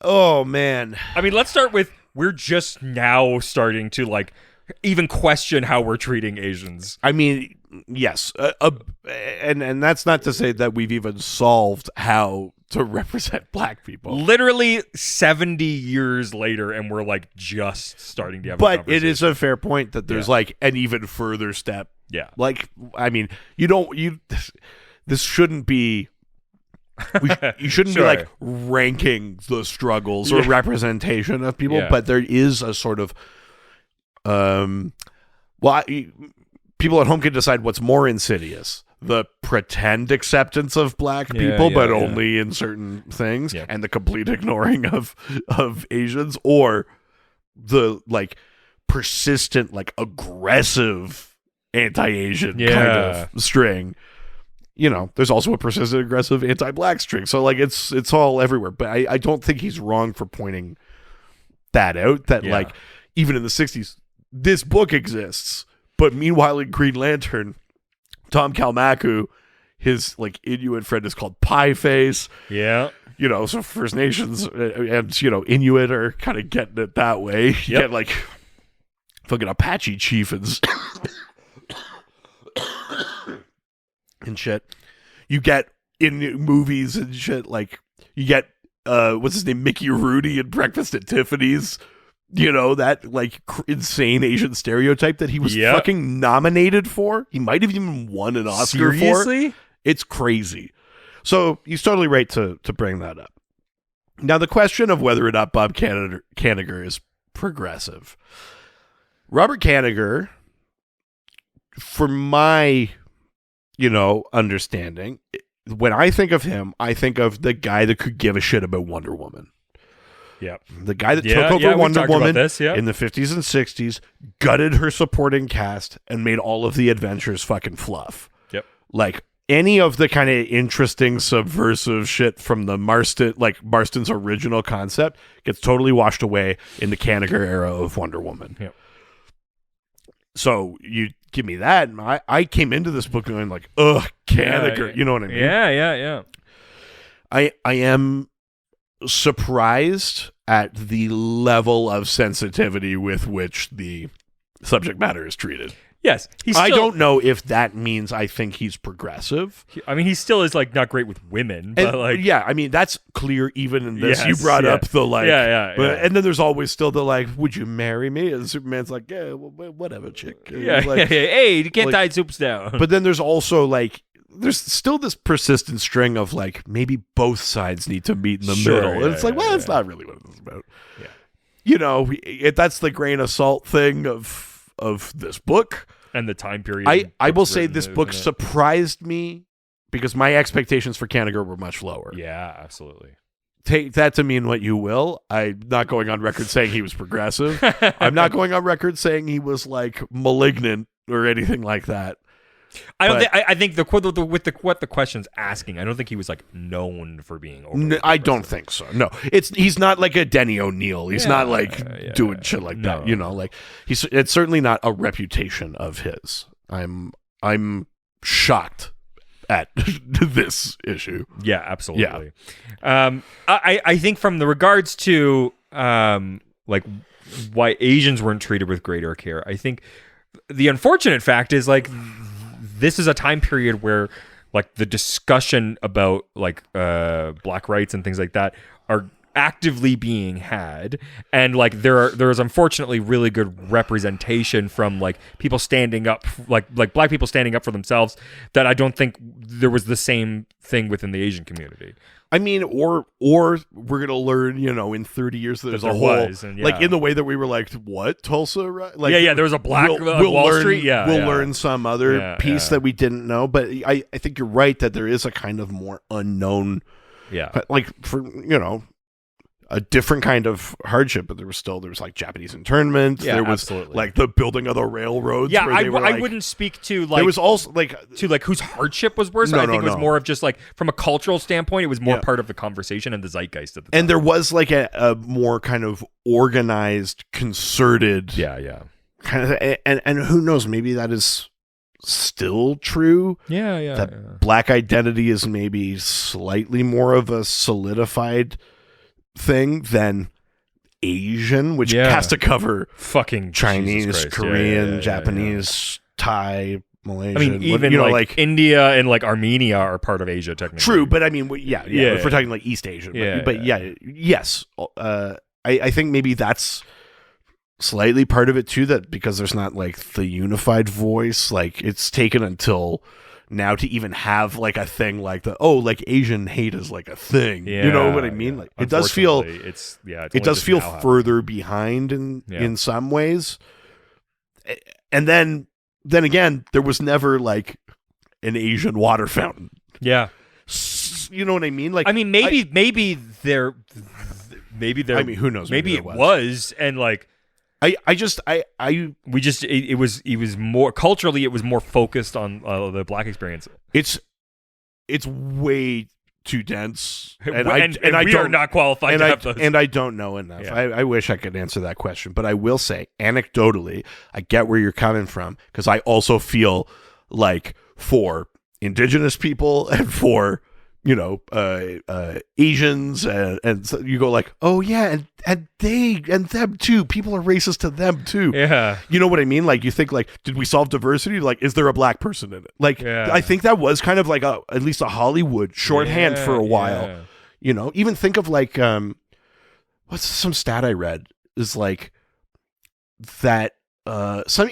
Oh, man. I mean, let's start with, we're just now starting to like even question how we're treating Asians. I mean, yes. And that's not to say that we've even solved how to represent black people. Literally 70 years later, and we're like just starting to have a But conversation. it is a fair point that there's like an even further step. Yeah. Like, I mean, this shouldn't be, you shouldn't Sure. be like ranking the struggles or representation of people, but there is a sort of, people at home can decide what's more insidious. The pretend acceptance of black people, but only in certain things, and the complete ignoring of Asians, or the like persistent, like aggressive anti-Asian kind of string. You know, there's also a persistent aggressive anti-black string. So like it's all everywhere. But I don't think he's wrong for pointing that out. That like even in the 60s, this book exists. But meanwhile, in Green Lantern, Tom Kalmaku, his like Inuit friend is called Pie Face. Yeah. You know, so First Nations and, you know, Inuit are kind of getting it that way. You get like fucking Apache chiefs and shit. You get in movies and shit, like you get what's his name, Mickey Rooney in Breakfast at Tiffany's. You know, that like insane Asian stereotype that he was fucking nominated for. He might have even won an Oscar Seriously? for. It's crazy. So he's totally right to bring that up. Now, the question of whether or not Bob Kanigher is progressive. Robert Kanigher, for my, understanding, when I think of him, I think of the guy that could give a shit about Wonder Woman. Yeah, the guy that took over Wonder Woman in the 50s and 60s, gutted her supporting cast, and made all of the adventures fucking fluff. Yep. Like, any of the kind of interesting subversive shit from the Marston's original concept gets totally washed away in the Kanigher era of Wonder Woman. Yep. So you give me that, and I came into this book going like, ugh, Kanigher. Yeah. You know what I mean? Yeah. I am surprised at the level of sensitivity with which the subject matter is treated. Yes, I don't know if that means I think he's progressive. I mean, he still is like not great with women, but like, yeah, I mean that's clear even in this. Yes, you brought up the like, and then there's always still the like, would you marry me? And Superman's like, yeah, well, whatever, chick. Like, hey, you can't tie soups down. But then there's also like, there's still this persistent string of like, maybe both sides need to meet in the middle, and it's like, well, that's not really what it's about. Yeah, you know, that's the grain of salt thing of this book and the time period. I will say this book surprised me because my expectations for Kanigher were much lower. Yeah, absolutely. Take that to mean what you will. I'm not going on record saying he was progressive. I'm not going on record saying he was like malignant or anything like that. I think what the question's asking, I don't think he was like known for being. I don't think so. No, he's not like a Denny O'Neil. He's not like doing shit like that. You know, like it's certainly not a reputation of his. I'm shocked at this issue. Yeah, absolutely. Yeah. I think from the regards to like why Asians weren't treated with greater care, I think the unfortunate fact is like, this is a time period where like the discussion about like black rights and things like that are actively being had, and like there is unfortunately really good representation from like people standing up, like black people standing up for themselves, that I don't think there was the same thing within the Asian community. I mean, or we're gonna learn, you know, in 30 years that there's a whole like in the way that we were like, what, Tulsa, right? Like, there was a black Wall Street. We'll learn some other piece that we didn't know, but I think you're right that there is a kind of more unknown, like for, you know, a different kind of hardship, but there was like Japanese internment. There was like the building of the railroads. Yeah, I wouldn't speak to like. There was also like whose hardship was worse. I think it was more of just like from a cultural standpoint, it was more part of the conversation and the zeitgeist at the time. And there was like a more kind of organized, concerted. Kind of, and who knows? Maybe that is still true. That black identity is maybe slightly more of a solidified thing than Asian, which has to cover fucking Chinese, Korean, Japanese, Thai, Malaysian. I mean, even like India and like Armenia are part of Asia technically. True, but I mean, if we're talking like East Asia, yes. I think maybe that's slightly part of it too, that because there's not like the unified voice, like it's taken until now to even have like a thing like like Asian hate is like a thing. You know what I mean? Like it does feel further behind in some ways. And then again, there was never like an Asian water fountain. Yeah. You know what I mean? Like, I mean, maybe there. I mean, who knows? Maybe it was, and like, it was more culturally, it was more focused on the black experience. It's way too dense, and we are not qualified to have those. And I don't know enough. Yeah. I wish I could answer that question, but I will say, anecdotally, I get where you're coming from, because I also feel like for indigenous people and for, you know, Asians and so you go like, oh yeah, and they and them too. People are racist to them too. Yeah, you know what I mean? Like, you think like, did we solve diversity? Like, is there a black person in it? Like, I think that was kind of like at least a Hollywood shorthand for a while. Yeah. You know, even think of like, what's some stat I read is like that some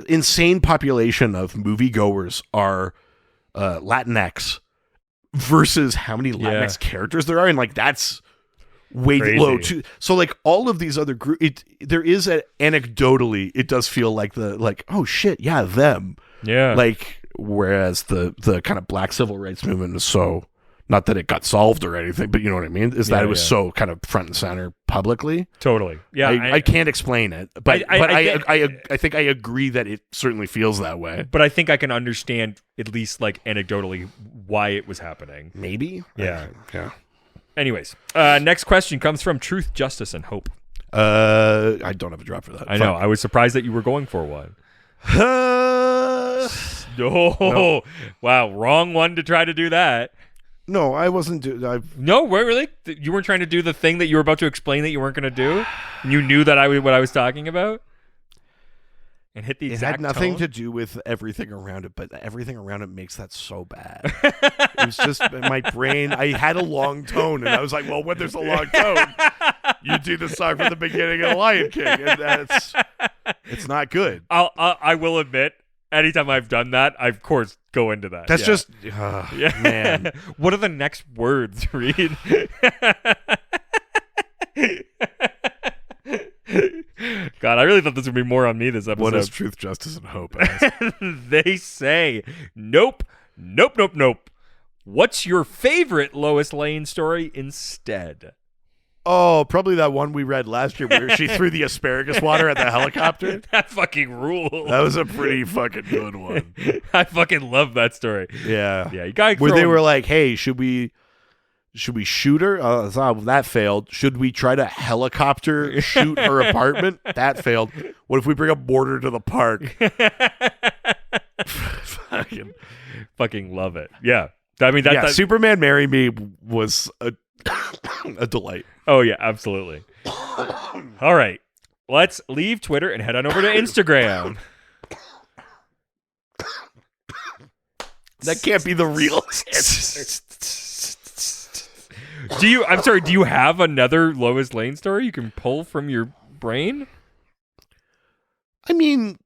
insane population of moviegoers are Latinx. Versus how many Latinx characters there are, and like that's way low too. So like all of these other groups, there is anecdotally, it does feel like oh shit, them. Yeah. Like, whereas the kind of black civil rights movement is so Not that it got solved or anything, but you know what I mean? Is that it was so kind of front and center publicly. Totally. Yeah. I can't explain it, but I think I agree that it certainly feels that way. But I think I can understand, at least like anecdotally, why it was happening. Maybe? Yeah. Yeah. Anyways, next question comes from Truth, Justice, and Hope. I don't have a drop for that. I know. I was surprised that you were going for one. No. Wow. Wrong one to try to do that. No, I wasn't. No, really? You weren't trying to do the thing that you were about to explain that you weren't going to do? And you knew that what I was talking about? And hit the exact It had nothing tone? to do with everything around it, but everything around it makes that so bad. It was just my brain. I had a long tone, and I was like, well, when there's a long tone, you do the song from the beginning of Lion King, and it's not good. I will admit, anytime I've done that, I of course go into that. That's just man. What are the next words, Reid? God, I really thought this would be more on me this episode. What is Truth, Justice, and Hope? They say, nope. What's your favorite Lois Lane story instead? Oh, probably that one we read last year where she threw the asparagus water at the helicopter. That fucking rules. That was a pretty fucking good one. I fucking love that story. Yeah. Yeah, you gotta where they were like, hey, should we shoot her? That failed. Should we try to helicopter shoot her apartment? That failed. What if we bring a mortar to the park? Fucking love it. Yeah. I mean, that Superman Marry Me was a delight. Oh, yeah, absolutely. All right. Let's leave Twitter and head on over to Instagram. That can't be the real answer. Do you have another Lois Lane story you can pull from your brain? I mean,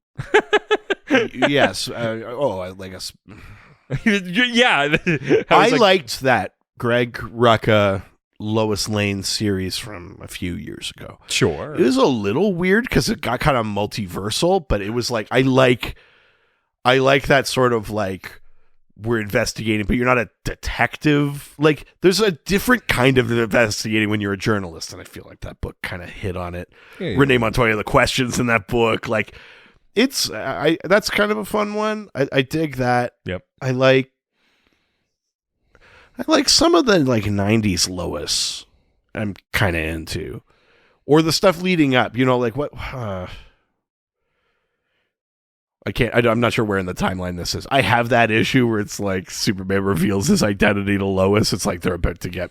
yes. I guess. Yeah. I liked that Greg Rucka Lois Lane series from a few years ago. Sure. It was a little weird because it got kind of multiversal, but it was like I like that sort of like we're investigating, but you're not a detective. Like there's a different kind of investigating when you're a journalist, and I feel like that book kind of hit on it. Yeah. Renee Montoya, the questions in that book, like that's kind of a fun one. I dig that. Yep. I like some of the like 90s Lois I'm kind of into. Or the stuff leading up, like what I'm not sure where in the timeline this is. I have that issue where it's like Superman reveals his identity to Lois. It's like they're about to get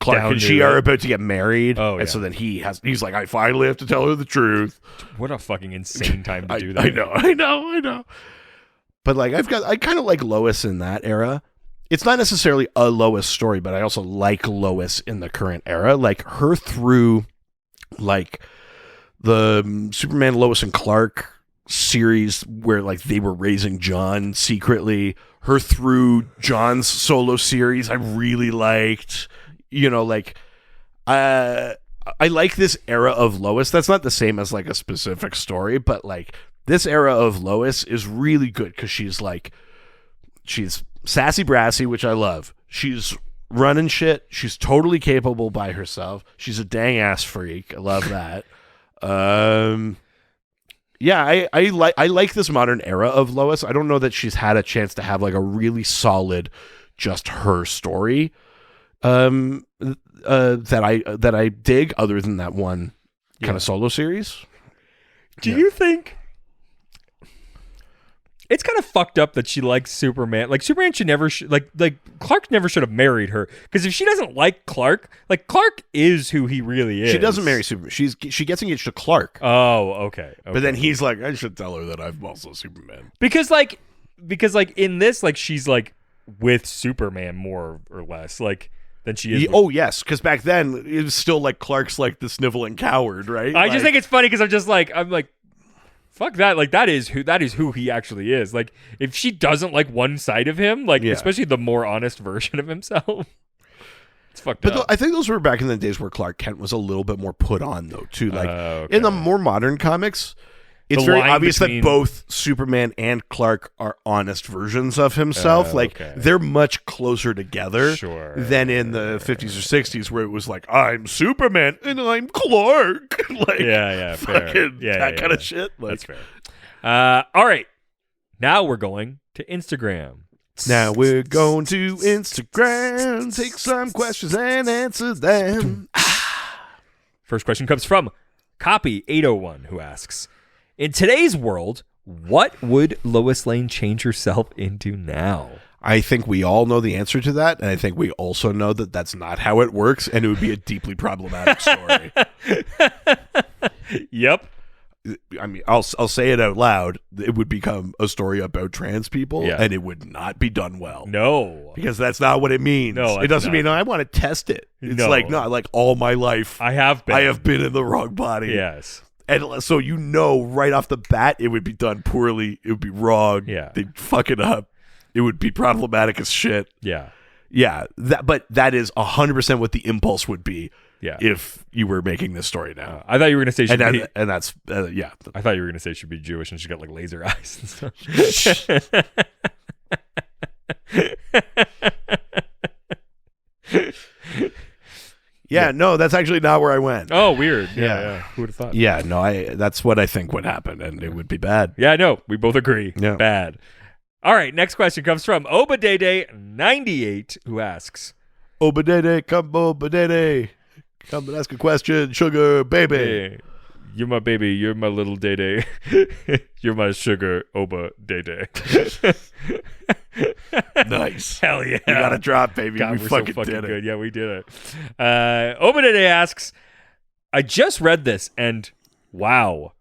Clark and she are about to get married. Oh, yeah. And so then he's like, I finally have to tell her the truth. What a fucking insane time to do that. I know. But like I kind of like Lois in that era. It's not necessarily a Lois story, but I also like Lois in the current era. Like her through like the Superman Lois and Clark series where like they were raising John secretly. Her through John's solo series I really liked. I like this era of Lois. That's not the same as like a specific story, but like this era of Lois is really good because she's sassy brassy, which I love. She's running shit. She's totally capable by herself. She's a dang ass freak. I love that. Yeah, I like this modern era of Lois. I don't know that she's had a chance to have like a really solid just her story that I dig other than that one kind of solo series. Do you think it's kind of fucked up that she likes Superman? Like Superman should never like Clark never should have married her, because if she doesn't like Clark, like Clark is who he really is. She doesn't marry Superman. She gets engaged to Clark. Oh, okay. But then he's like, I should tell her that I'm also Superman. Because in this, like she's like with Superman more or less like than she is. Oh yes, because back then it was still like Clark's like the sniveling coward, right? I just think it's funny because I'm like fuck that. Like that is who he actually is. Like if she doesn't like one side of him, like especially the more honest version of himself, it's fucked up. I think those were back in the days where Clark Kent was a little bit more put on though too. Like in the more modern comics, it's very obvious that both Superman and Clark are honest versions of himself. They're much closer together than in the 50s or 60s, where it was like, I'm Superman and I'm Clark. Fair. That kind of shit. That's fair. All right. Now we're going to Instagram. Now we're going to Instagram, take some questions and answer them. First question comes from Copy801, who asks, in today's world, what would Lois Lane change herself into now? I think we all know the answer to that, and I think we also know that that's not how it works, and it would be a deeply problematic story. Yep. I mean, I'll say it out loud. It would become a story about trans people, and it would not be done well. No, because that's not what it means. No, it doesn't mean I want to test it. It's like all my life I have been in the wrong body. Yes, and so right off the bat, it would be done poorly. It would be wrong. Yeah, they'd fuck it up. It would be problematic as shit. Yeah. But that is 100% what the impulse would be. Yeah. If you were making this story now. I thought you were going to say she'd be... And that's, I thought you were going to say she'd be Jewish and she's got like laser eyes and stuff. No, that's actually not where I went. Oh, weird. Yeah. Who would have thought? Yeah, no, that's what I think would happen, and it would be bad. Yeah, no, we both agree. Yeah. Bad. All right, next question comes from Obadede98, who asks, Obadede, come and ask a question, sugar baby. Hey, you're my baby. You're my little Dede. You're my sugar Obadede. Nice. Hell yeah. You got a drop, baby. God, we we're fucking so fucking did it. good. Yeah, we did it. Obadede asks, I just read this and wow,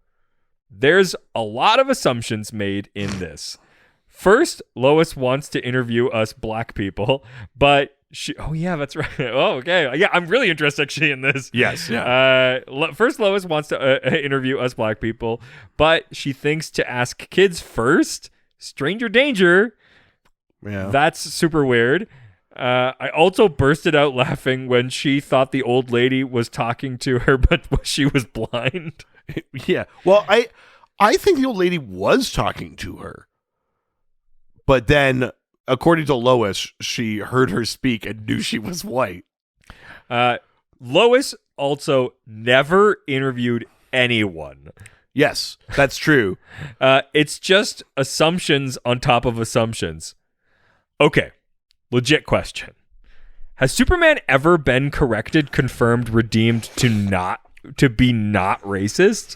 there's a lot of assumptions made in this. First, Lois wants to interview us black people, but oh yeah, that's right. Oh, okay. Yeah, I'm really interested actually in this. Yes, yeah. First, Lois wants to interview us black people, but she thinks to ask kids first. Stranger danger. Yeah. That's super weird. I also bursted out laughing when she thought the old lady was talking to her, but she was blind. Yeah. Well, I think the old lady was talking to her. But then, according to Lois, she heard her speak and knew she was white. Lois also never interviewed anyone. Yes, that's true. It's just assumptions on top of assumptions. Okay, legit question. Has Superman ever been corrected, confirmed, redeemed to be not racist?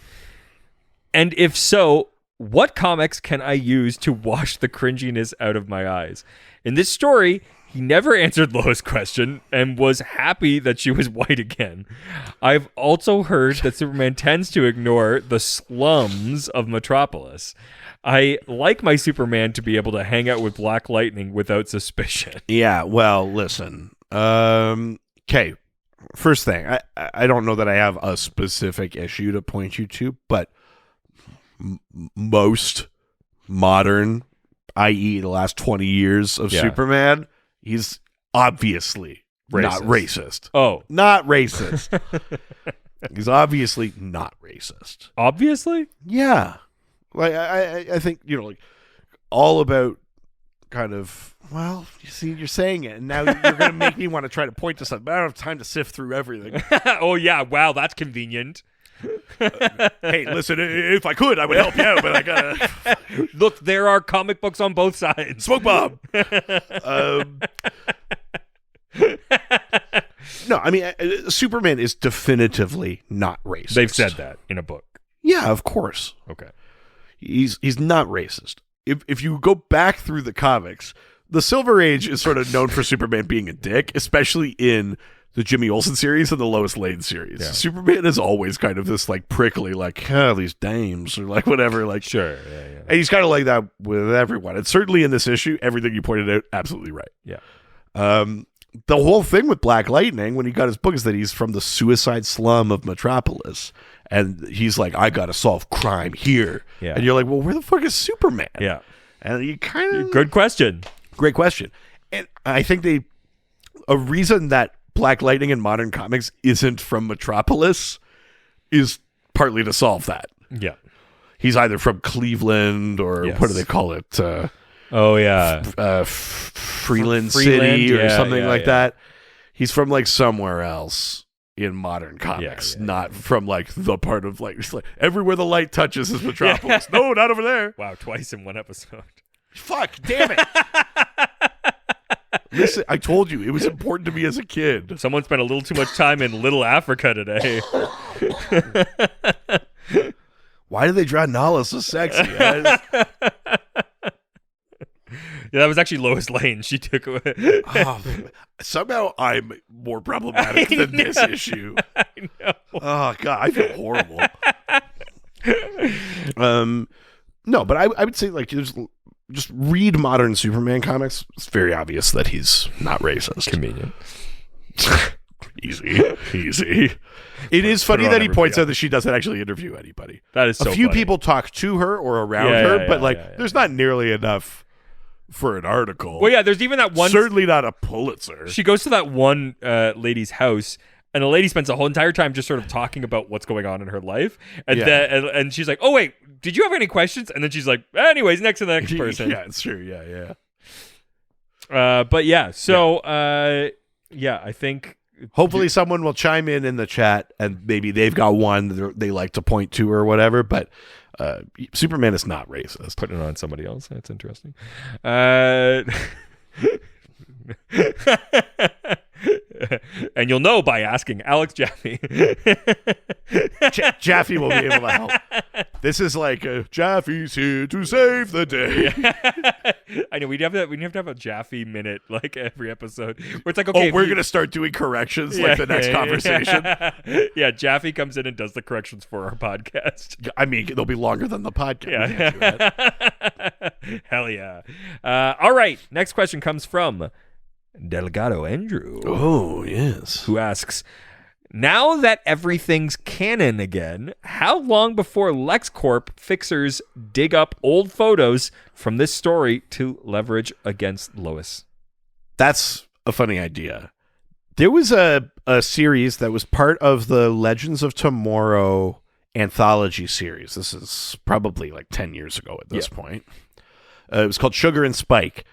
And if so, what comics can I use to wash the cringiness out of my eyes? In this story, he never answered Lois' question and was happy that she was white again. I've also heard that Superman tends to ignore the slums of Metropolis. I like my Superman to be able to hang out with Black Lightning without suspicion. Yeah, well, listen. Okay, first thing, I don't know that I have a specific issue to point you to, but most modern, i.e. the last 20 years of Superman, he's obviously not racist. Oh. Not racist. He's obviously not racist. Obviously? Yeah. Like, I think, like, all about kind of, well, you see, you're saying it, and now you're going to make me want to try to point to something. I don't have time to sift through everything. Oh, yeah. Wow, that's convenient. Hey, listen, if I could, I would help you out, but I gotta... Look, there are comic books on both sides. Smoke bomb! No, I mean, Superman is definitively not racist. They've said that in a book. Yeah, of course. Okay. He's not racist. If you go back through the comics, the Silver Age is sort of known for Superman being a dick, especially in the Jimmy Olsen series and the Lois Lane series. Yeah. Superman is always kind of this like prickly, like, these dames or like whatever. Like, sure. Yeah. And he's kind of like that with everyone. And certainly in this issue, everything you pointed out, absolutely right. Yeah. The whole thing with Black Lightning when he got his book is that he's from the suicide slum of Metropolis. And he's like, I got to solve crime here. Yeah. And you're like, well, where the fuck is Superman? Yeah. And you kind of... Good question. Great question. And I think a reason that Black Lightning in modern comics isn't from Metropolis is partly to solve that. Yeah. He's either from Cleveland or what do they call it? Freeland City or something like that. He's from like somewhere else in modern comics, not from like the part of like everywhere the light touches is Metropolis. No, not over there. Wow, twice in one episode. Fuck, damn it. Listen, I told you, it was important to me as a kid. Someone spent a little too much time in Little Africa today. Why did they draw Nala so sexy? Yeah, that was actually Lois Lane. She took away. Somehow I'm more problematic than this issue. I know. Oh, God, I feel horrible. No, but I would say, like, just read modern Superman comics. It's very obvious that he's not racist. Convenient. Easy. It is funny that he points out that she doesn't actually interview anybody. That is so A few funny. people talk to her or around her, but there's not nearly enough for an article. Well, yeah, there's even that one. Certainly not a Pulitzer. She goes to that one lady's house, and the lady spends the whole entire time just sort of talking about what's going on in her life, and and she's like, "Oh wait, did you have any questions?" And then she's like, "Anyways, next to the next person." Yeah, it's true. Yeah. But yeah, so I think hopefully someone will chime in the chat, and maybe they've got one they like to point to or whatever. But Superman is not racist. Putting it on somebody else. That's interesting. And you'll know by asking Alex Jaffe. Jaffe will be able to help. This is like Jaffe's here to save the day. I know we'd have to have a Jaffe minute like every episode where it's like, okay, we're gonna start doing corrections like the next conversation. Yeah, Jaffe comes in and does the corrections for our podcast. I mean, they'll be longer than the podcast. Yeah. Hell yeah. All right, next question comes from Delgado Andrew. Oh, yes. Who asks, now that everything's canon again, how long before LexCorp fixers dig up old photos from this story to leverage against Lois? That's a funny idea. There was a series that was part of the Legends of Tomorrow anthology series. This is probably like 10 years ago at this point. It was called Sugar and Spike.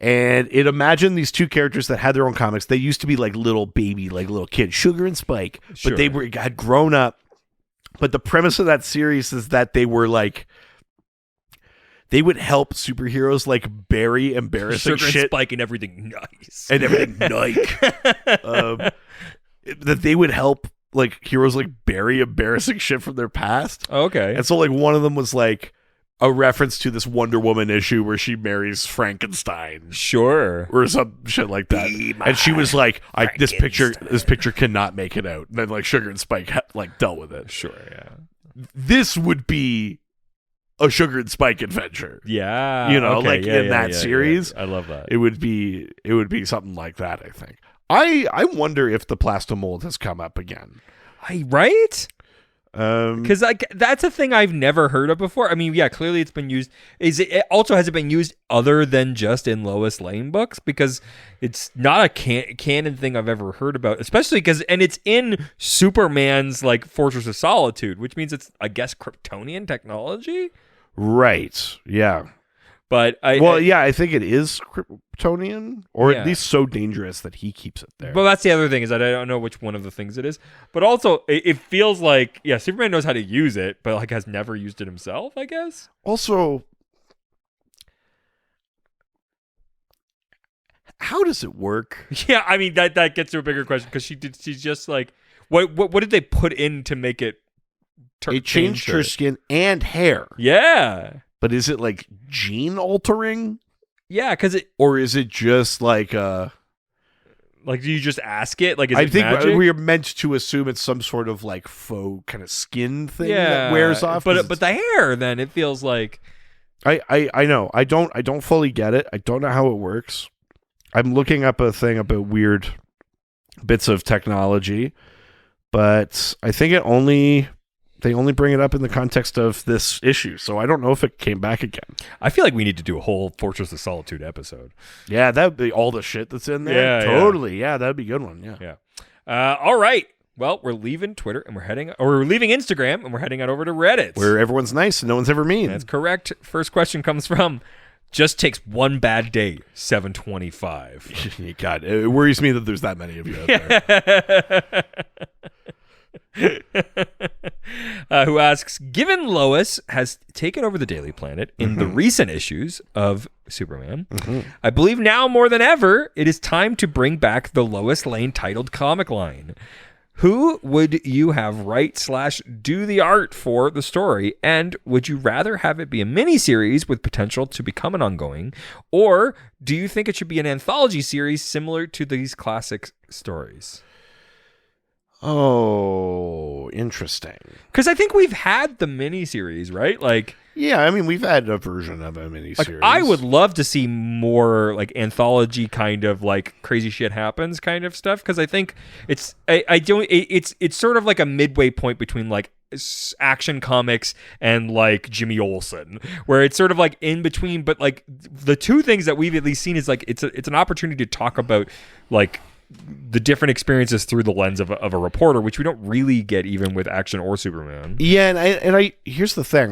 And it imagined these two characters that had their own comics. They used to be like little baby, like little kids, Sugar and Spike, but they had grown up. But the premise of that series is that they were like, they would help superheroes like bury embarrassing Sugar shit. And Spike and everything nice. And everything Nike. That they would help like heroes like bury embarrassing shit from their past. Okay. And so like one of them was like a reference to this Wonder Woman issue where she marries Frankenstein. Sure. Or some shit like that. And she was like, this picture cannot make it out. And then like Sugar and Spike like dealt with it. Sure, yeah. This would be a Sugar and Spike adventure. Yeah. You know, in that series. Yeah. I love that. It would be something like that, I think. I wonder if the Plastomold has come up again. Right? Because that's a thing I've never heard of before. I mean, yeah, clearly it's been used. Has it been used other than just in Lois Lane books? Because it's not a canon thing I've ever heard about, especially and it's in Superman's like Fortress of Solitude, which means it's, I guess, Kryptonian technology. Right. Yeah. But I think it is Kryptonian, or at least so dangerous that he keeps it there. But that's the other thing, is that I don't know which one of the things it is. But also, it feels like, Superman knows how to use it, but like has never used it himself, I guess. Also, how does it work? Yeah, I mean that gets to a bigger question, because she's just like, what did they put in to make it? They changed her skin and hair. Yeah. But is it like gene altering? Yeah, because or is it just like do you just ask it? Like, is I it think magic? we are meant to assume it's some sort of like faux kind of skin thing that wears off. But the hair, then it feels like I know. I don't fully get it. I don't know how it works. I'm looking up a thing about weird bits of technology, but I think they only bring it up in the context of this issue, so I don't know if it came back again. I feel like we need to do a whole Fortress of Solitude episode. Yeah, that would be all the shit that's in there. Yeah, totally. Yeah, that'd be a good one. Yeah. All right. Well, we're leaving Twitter and we're leaving Instagram and we're heading on over to Reddit. Where everyone's nice and no one's ever mean. That's correct. First question comes from just takes one bad day, 725. God, it worries me that there's that many of you out there. Who asks, given Lois has taken over the Daily Planet in the recent issues of Superman, I believe now more than ever, it is time to bring back the Lois Lane titled comic line. Who would you have write/do the art for the story? And would you rather have it be a miniseries with potential to become an ongoing? Or do you think it should be an anthology series similar to these classic stories? Oh, interesting. Because I think we've had the miniseries, right? Like, yeah, I mean, we've had a version of a miniseries. Like, I would love to see more like anthology kind of like crazy shit happens kind of stuff. Because I think it's sort of like a midway point between like Action Comics and like Jimmy Olsen, where it's sort of like in between. But like the two things that we've at least seen is like it's an opportunity to talk about like the different experiences through the lens of a reporter, which we don't really get even with Action or Superman. Yeah, and I here's the thing,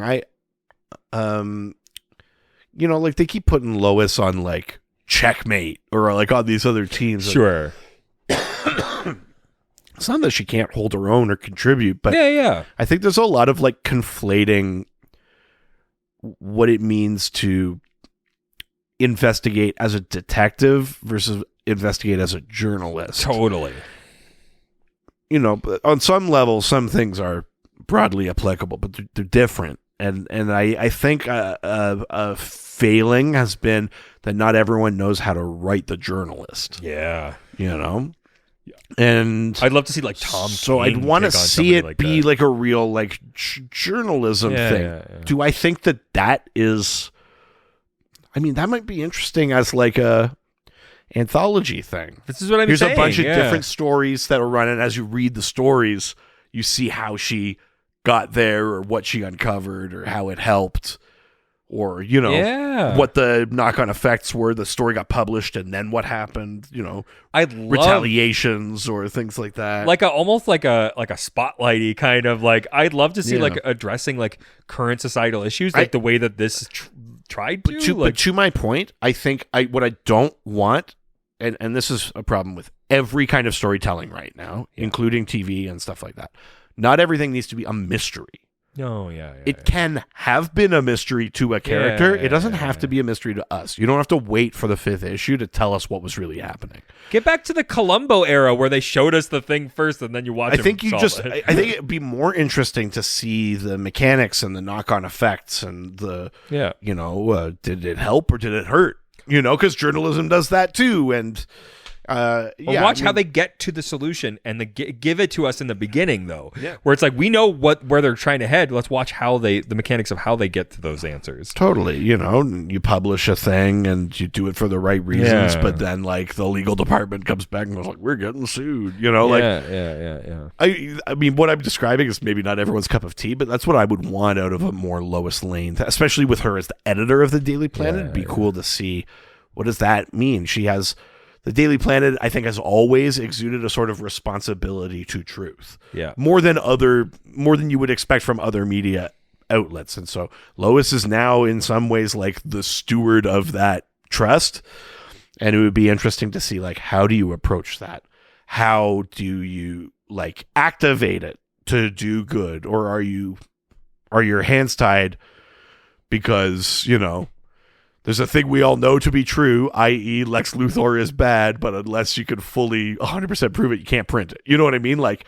you know, like they keep putting Lois on like Checkmate or like on these other teams. Sure. It's not that she can't hold her own or contribute, but yeah. I think there's a lot of like conflating what it means to investigate as a detective versus investigate as a journalist. Totally. You know, but on some level, some things are broadly applicable, but they're different. And I think a failing has been that not everyone knows how to write the journalist. Yeah. You know? And I'd love to see like Tom So King I'd want to see it like be that. like a real like journalism thing. Yeah. Do I think that is... I mean, that might be interesting as like a anthology thing. This is what I'm Here's saying. A bunch of different stories that are running. As you read the stories, you see how she got there or what she uncovered or how it helped or, you know, what the knock-on effects were. The story got published and then what happened, you know, retaliations or things like that. Like almost like a spotlighty kind of like, I'd love to see like addressing like current societal issues, like the way that this tried to. But to my point, I think what I don't want, and this is a problem with every kind of storytelling right now, including TV and stuff like that. Not everything needs to be a mystery. No, it can have been a mystery to a character. It doesn't have to be a mystery to us. You don't have to wait for the 5th issue to tell us what was really happening. Get back to the Columbo era where they showed us the thing first and then you watch I think it'd be more interesting to see the mechanics and the knock-on effects and the, you know, did it help or did it hurt? You know, because journalism does that too. And watch how they get to the solution and give it to us in the beginning, though. Yeah. Where it's like we know where they're trying to head. Let's watch the mechanics of how they get to those answers. Totally. You know, you publish a thing and you do it for the right reasons, but then like the legal department comes back and goes like, "We're getting sued." You know, I mean, what I'm describing is maybe not everyone's cup of tea, but that's what I would want out of a more Lois Lane, especially with her as the editor of the Daily Planet. It'd be cool to see what does that mean. She has. The Daily Planet, I think, has always exuded a sort of responsibility to truth. Yeah. More than you would expect from other media outlets. And so Lois is now in some ways like the steward of that trust. And it would be interesting to see, like, how do you approach that? How do you like activate it to do good? Or are your hands tied because, you know, there's a thing we all know to be true, i.e. Lex Luthor is bad, but unless you can fully 100% prove it, you can't print it. You know what I mean? Like,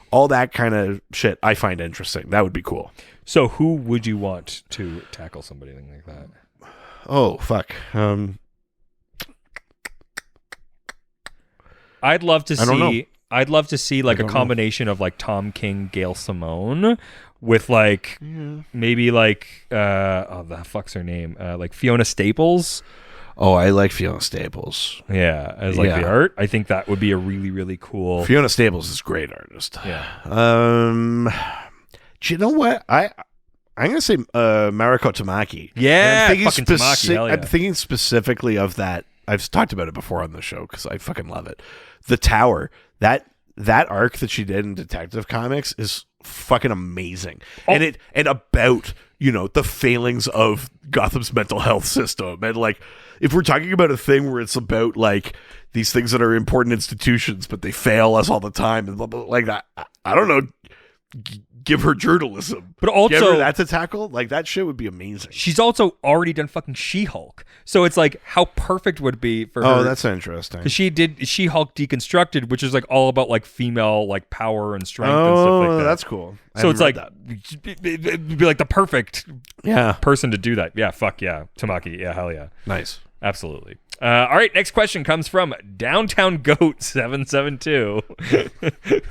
all that kind of shit I find interesting. That would be cool. So who would you want to tackle somebody like that? Oh, fuck. I'd love to see like a combination of like Tom King, Gail Simone with like maybe like the fuck's her name? Like Fiona Staples. Oh, I like Fiona Staples. Yeah, as like the art. I think that would be a really, really cool. Fiona Staples is a great artist. Yeah. Do you know what? I'm gonna say Mariko Tamaki. Yeah, I'm thinking specifically of that. I've talked about it before on the show because I fucking love it. The Tower. that arc that she did in Detective Comics is fucking amazing. And about, the failings of Gotham's mental health system. And like, if we're talking about a thing where it's about like these things that are important institutions, but they fail us all the time and blah, blah, like that, I don't know. Give her journalism, but also give her that to tackle. Like that shit would be amazing. She's also already done fucking She-Hulk, so it's like how perfect would it be for her. Oh, that's interesting. Because she did She-Hulk Deconstructed, which is like all about like female like power and strength and stuff like that. That's cool. So it's like it'd be like the perfect person to do that. Yeah, fuck yeah, Tamaki. Yeah, hell yeah. Nice, absolutely. All right, next question comes from Downtown Goat 772.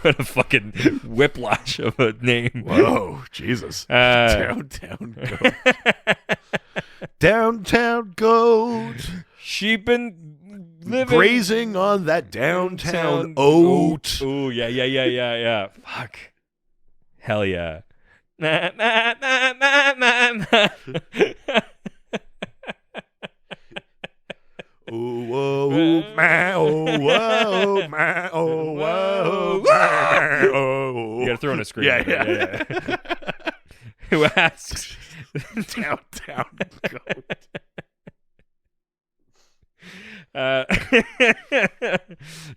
What a fucking whiplash of a name. Whoa, Jesus. Downtown Goat. Downtown Goat. She been living grazing on that downtown oat. Oh, yeah. Fuck. Hell yeah. Na, na, na, na, na, na. Oh, whoa, my, oh, whoa, my, oh, whoa, my, oh. You gotta throw in a screen. Yeah. Who asks? Downtown Goat.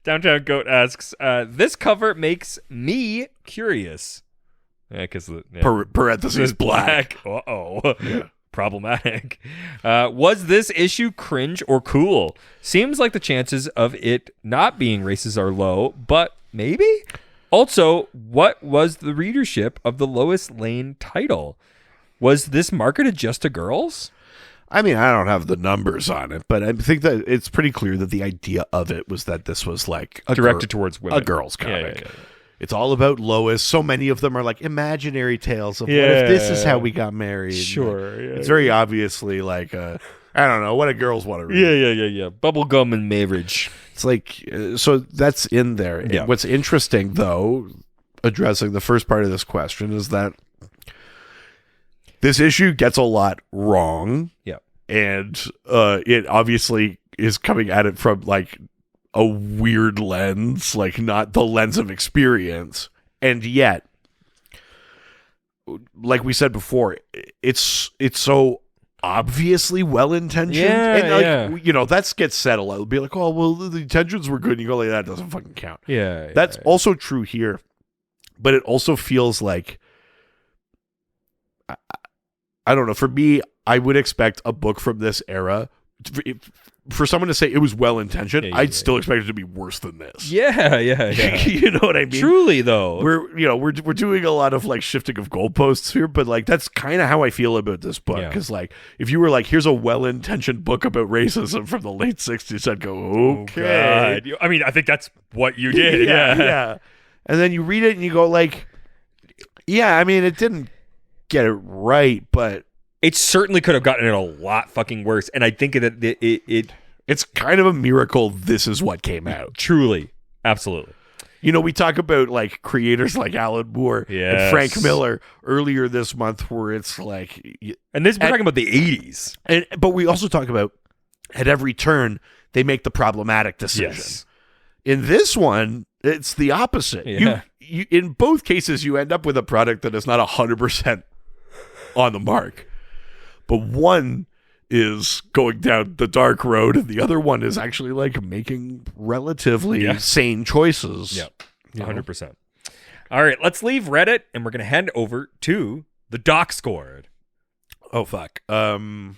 Downtown Goat asks, this cover makes me curious. Yeah, because parentheses black. Uh-oh. Yeah. Problematic. Was this issue cringe or cool? Seems like the chances of it not being racist are low, but maybe? Also, what was the readership of the Lois Lane title? Was this marketed just to girls? I mean, I don't have the numbers on it, but I think that it's pretty clear that the idea of it was that this was like directed towards women. A girl's comic. Yeah. It's all about Lois. So many of them are like imaginary tales of what if this is how we got married. Sure. It's very obviously like, I don't know, what do girls want to read. Yeah. Bubblegum and marriage. It's like, so that's in there. Yeah. What's interesting, though, addressing the first part of this question, is that this issue gets a lot wrong. Yeah. And it obviously is coming at it from like a weird lens, like not the lens of experience. And yet, like we said before, it's so obviously well-intentioned. Yeah, and like, that gets said a lot. It'll be like, oh, well, the intentions were good. And you go like, that doesn't fucking count. Yeah. That's also true here. But it also feels like, I don't know, for me, I would expect a book from this era for someone to say it was well-intentioned, I'd still expect it to be worse than this. Yeah. You know what I mean? Truly, though. We're doing a lot of like shifting of goalposts here, but like that's kind of how I feel about this book. Because like if you were like, here's a well-intentioned book about racism from the late 60s, I'd go, okay. Oh, I mean, I think that's what you did. Yeah. And then you read it and you go like, yeah, I mean, it didn't get it right, but it certainly could have gotten it a lot fucking worse. And I think that it's kind of a miracle this is what came out. Truly. Absolutely. We talk about like creators like Alan Moore and Frank Miller earlier this month where it's like... And we're talking about the 80s. But we also talk about at every turn, they make the problematic decision. Yes. In this one, it's the opposite. Yeah. You, in both cases, you end up with a product that is not 100% on the mark. But one is going down the dark road, and the other one is actually like making relatively sane choices. Yep, 100%. All right, let's leave Reddit, and we're going to head over to the Doc Scored. Oh, fuck. Wow,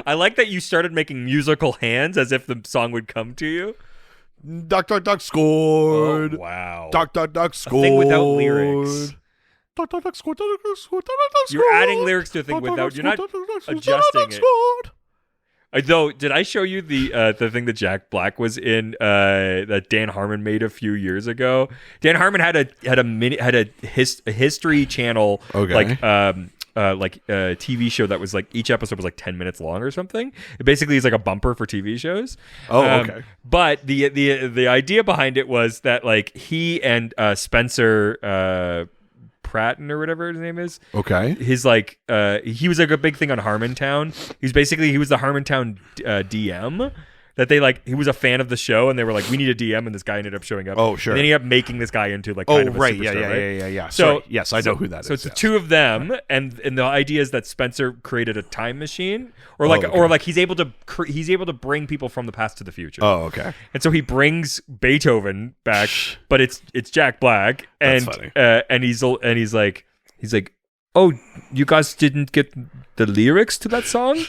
I like that you started making musical hands as if the song would come to you. Doc scored. Oh, wow. Doc scored. A thing without lyrics. Doc scored. You're adding lyrics to a thing without. You're not adjusting it. Though, did I show you the thing that Jack Black was in that Dan Harmon made a few years ago? Dan Harmon had a History Channel like a TV show that was like each episode was like 10 minutes long or something. It basically is like a bumper for TV shows. Oh, okay. But the idea behind it was that like he and Spencer Pratton or whatever his name is. Okay. His like he was like a big thing on Harmontown. He was the Harmontown DM. That they like, he was a fan of the show, and they were like, we need a DM, and this guy ended up showing up. Oh, sure. And then he ended up making this guy into like kind of a superstar, Yeah. So sorry. Yes, I know who that is. So it's the two of them, and the idea is that Spencer created a time machine, or like he's able to bring people from the past to the future. Oh, okay. And so he brings Beethoven back, but it's Jack Black, and That's funny. and he's like, oh, you guys didn't get the lyrics to that song?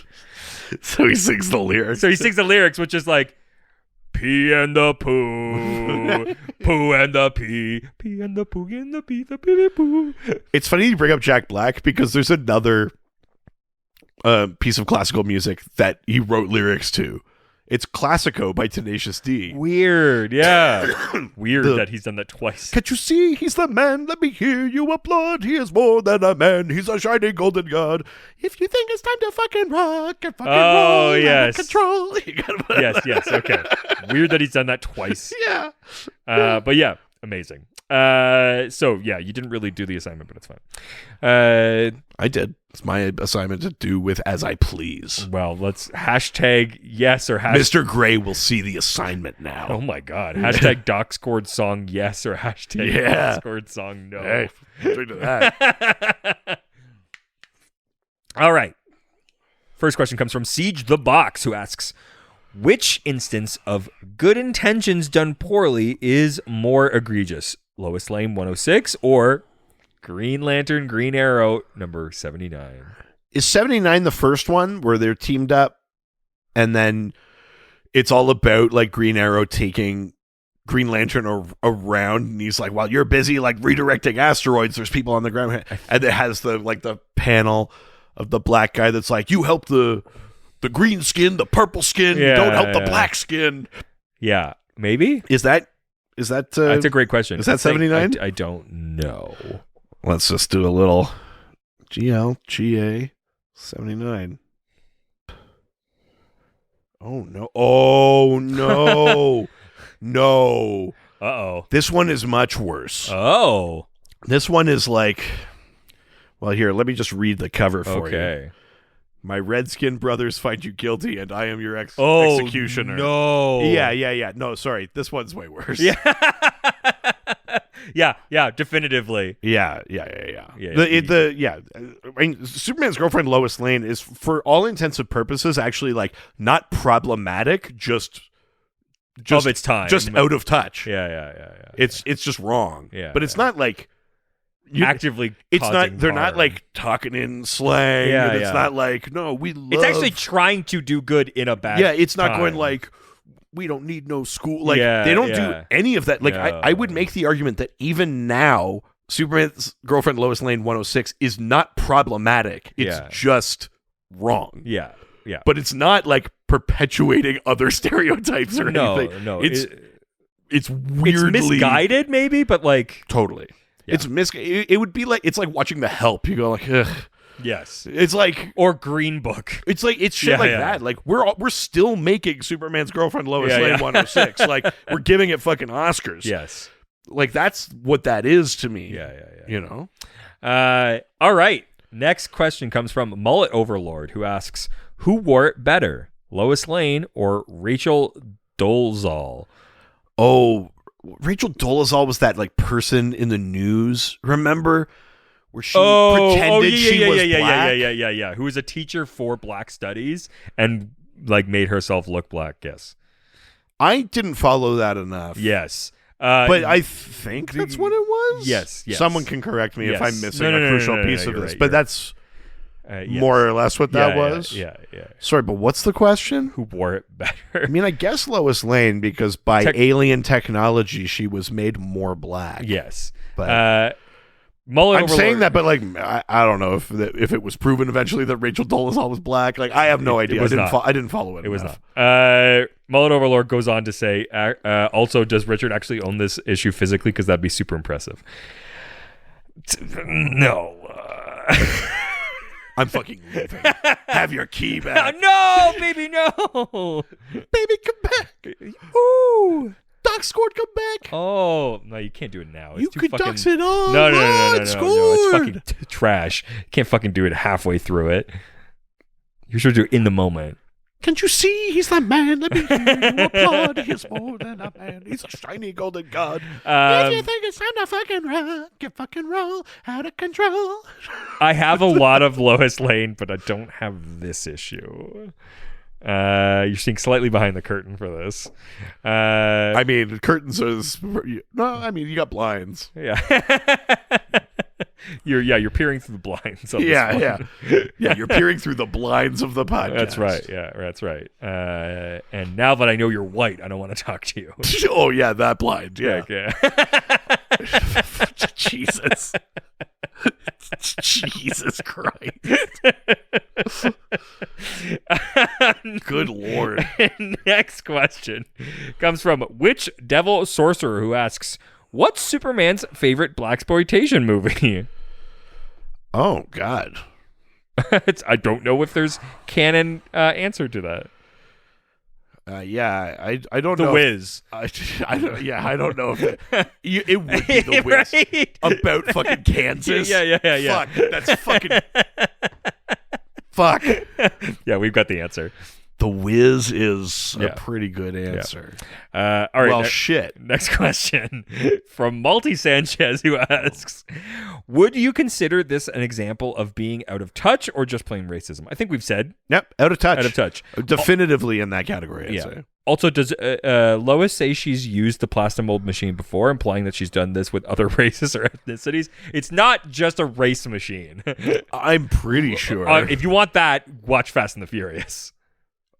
So he sings the lyrics. Which is like, P and the poo, poo and the pee and the poo and the pee, the pee poo. It's funny you bring up Jack Black because there's another piece of classical music that he wrote lyrics to. It's Classico by Tenacious D. Weird, yeah. Weird that he's done that twice. Can't you see he's the man? Let me hear you applaud. He is more than a man. He's a shining golden god. If you think it's time to fucking rock and fucking roll yes. and control. yes, okay. Weird that he's done that twice. Yeah. But yeah, amazing. So yeah, you didn't really do the assignment, but it's fine. I did. It's my assignment to do with as I please. Well, let's hashtag yes or hashtag. Mr. Gray will see the assignment now. Oh my God. Hashtag Doc scored song yes or hashtag Doc scored song no. Hey, straight to that. All right. First question comes from Siege the Box, who asks, which instance of good intentions done poorly is more egregious? Lois Lane 106 or Green Lantern, Green Arrow, number 79. Is 79 the first one where they're teamed up and then it's all about like Green Arrow taking Green Lantern around and he's like, while you're busy like redirecting asteroids, there's people on the ground, and it has the panel of the black guy that's like, you help the green skin, the purple skin, you don't help the black skin. Yeah, maybe. Is that that's a great question. Is that 79? I don't know. Let's just do a little GLGA 79. Oh no. No. Uh-oh. This one is much worse. Oh. This one is like, well, here, let me just read the cover for you. Okay. My redskin brothers find you guilty, and I am your executioner. No. Yeah. No, sorry. This one's way worse. Yeah, definitively. Yeah. I mean, Superman's girlfriend Lois Lane is, for all intents and purposes, actually like not problematic, just of its time, just out of touch. Yeah. It's just wrong. Yeah, but it's not like actively. It's not. They're harm. not like talking in slang. Yeah, and it's not like we love. It's actually trying to do good in a bad. Yeah, it's not time. going like, we don't need no school. Like they don't do any of that. Like I would make the argument that even now, Superman's girlfriend Lois Lane 106 is not problematic. It's just wrong. Yeah. But it's not like perpetuating other stereotypes or anything. No. It's weirdly it's misguided, maybe, but like totally. Yeah. It would be like, it's like watching The Help. You go like, ugh. Yes. It's like, or Green Book. It's like, it's shit that. Like we're still making Superman's girlfriend Lois Lane 106. Like we're giving it fucking Oscars. Yes. Like that's what that is to me. Yeah. You know? All right. Next question comes from Mullet Overlord, who asks, who wore it better, Lois Lane or Rachel Dolezal? Oh, Rachel Dolezal was that like person in the news, remember? Where she pretended she was black? Yeah. Who was a teacher for black studies and like made herself look black, yes. I didn't follow that enough. Yes. But I think that's what it was? Yes. Someone can correct me if I'm missing a crucial piece of this. Right, but that's more or less what that was? Yeah. Sorry, but what's the question? Who wore it better? I mean, I guess Lois Lane, because by alien technology, she was made more black. Yes. But I'm saying that, but like, I don't know if it was proven eventually that Rachel Dolezal was black. Like, I have no idea. I didn't follow it. It was not. Mullet Overlord goes on to say, also, does Richard actually own this issue physically? Because that'd be super impressive. No. I'm fucking leaving. Have your key back. No, baby, no. Baby, come back. Ooh. Doc scored, come back. Oh, no, you can't do it now. You could dox it on. No. It's fucking trash. You can't fucking do it halfway through it. You're supposed to do it in the moment. Can't you see he's the man? Let me hear you applaud. He's more than a man. He's a shiny golden god. If you think it's time to fucking rock, you fucking roll out of control. I have a lot of Lois Lane, but I don't have this issue. You're seeing slightly behind the curtain for this. I mean, curtains is no. I mean, you got blinds. Yeah. You're peering through the blinds. Yeah. You're peering through the blinds of the podcast. That's right. Yeah, that's right. And now that I know you're white, I don't want to talk to you. Oh yeah, that blind. Yeah. Jesus. Jesus Christ. Good Lord. Next question comes from Witch Devil Sorcerer, who asks, what's Superman's favorite blaxploitation movie? Oh, God. I don't know if there's canon answer to that. I don't know. The Wiz. I don't know if it would be The Wiz. Right? About fucking Kansas. Yeah. Fuck, that's fucking... Fuck. Yeah, we've got the answer. The Wiz is a pretty good answer. Yeah. All right. Well, shit. Next question from Multi Sanchez, who asks, would you consider this an example of being out of touch or just plain racism? I think we've said. Yep, out of touch. Out of touch. Definitively in that category, I'd say. Also, does Lois say she's used the Plastomold machine before, implying that she's done this with other races or ethnicities? It's not just a race machine. I'm pretty sure. If you want that, watch Fast and the Furious.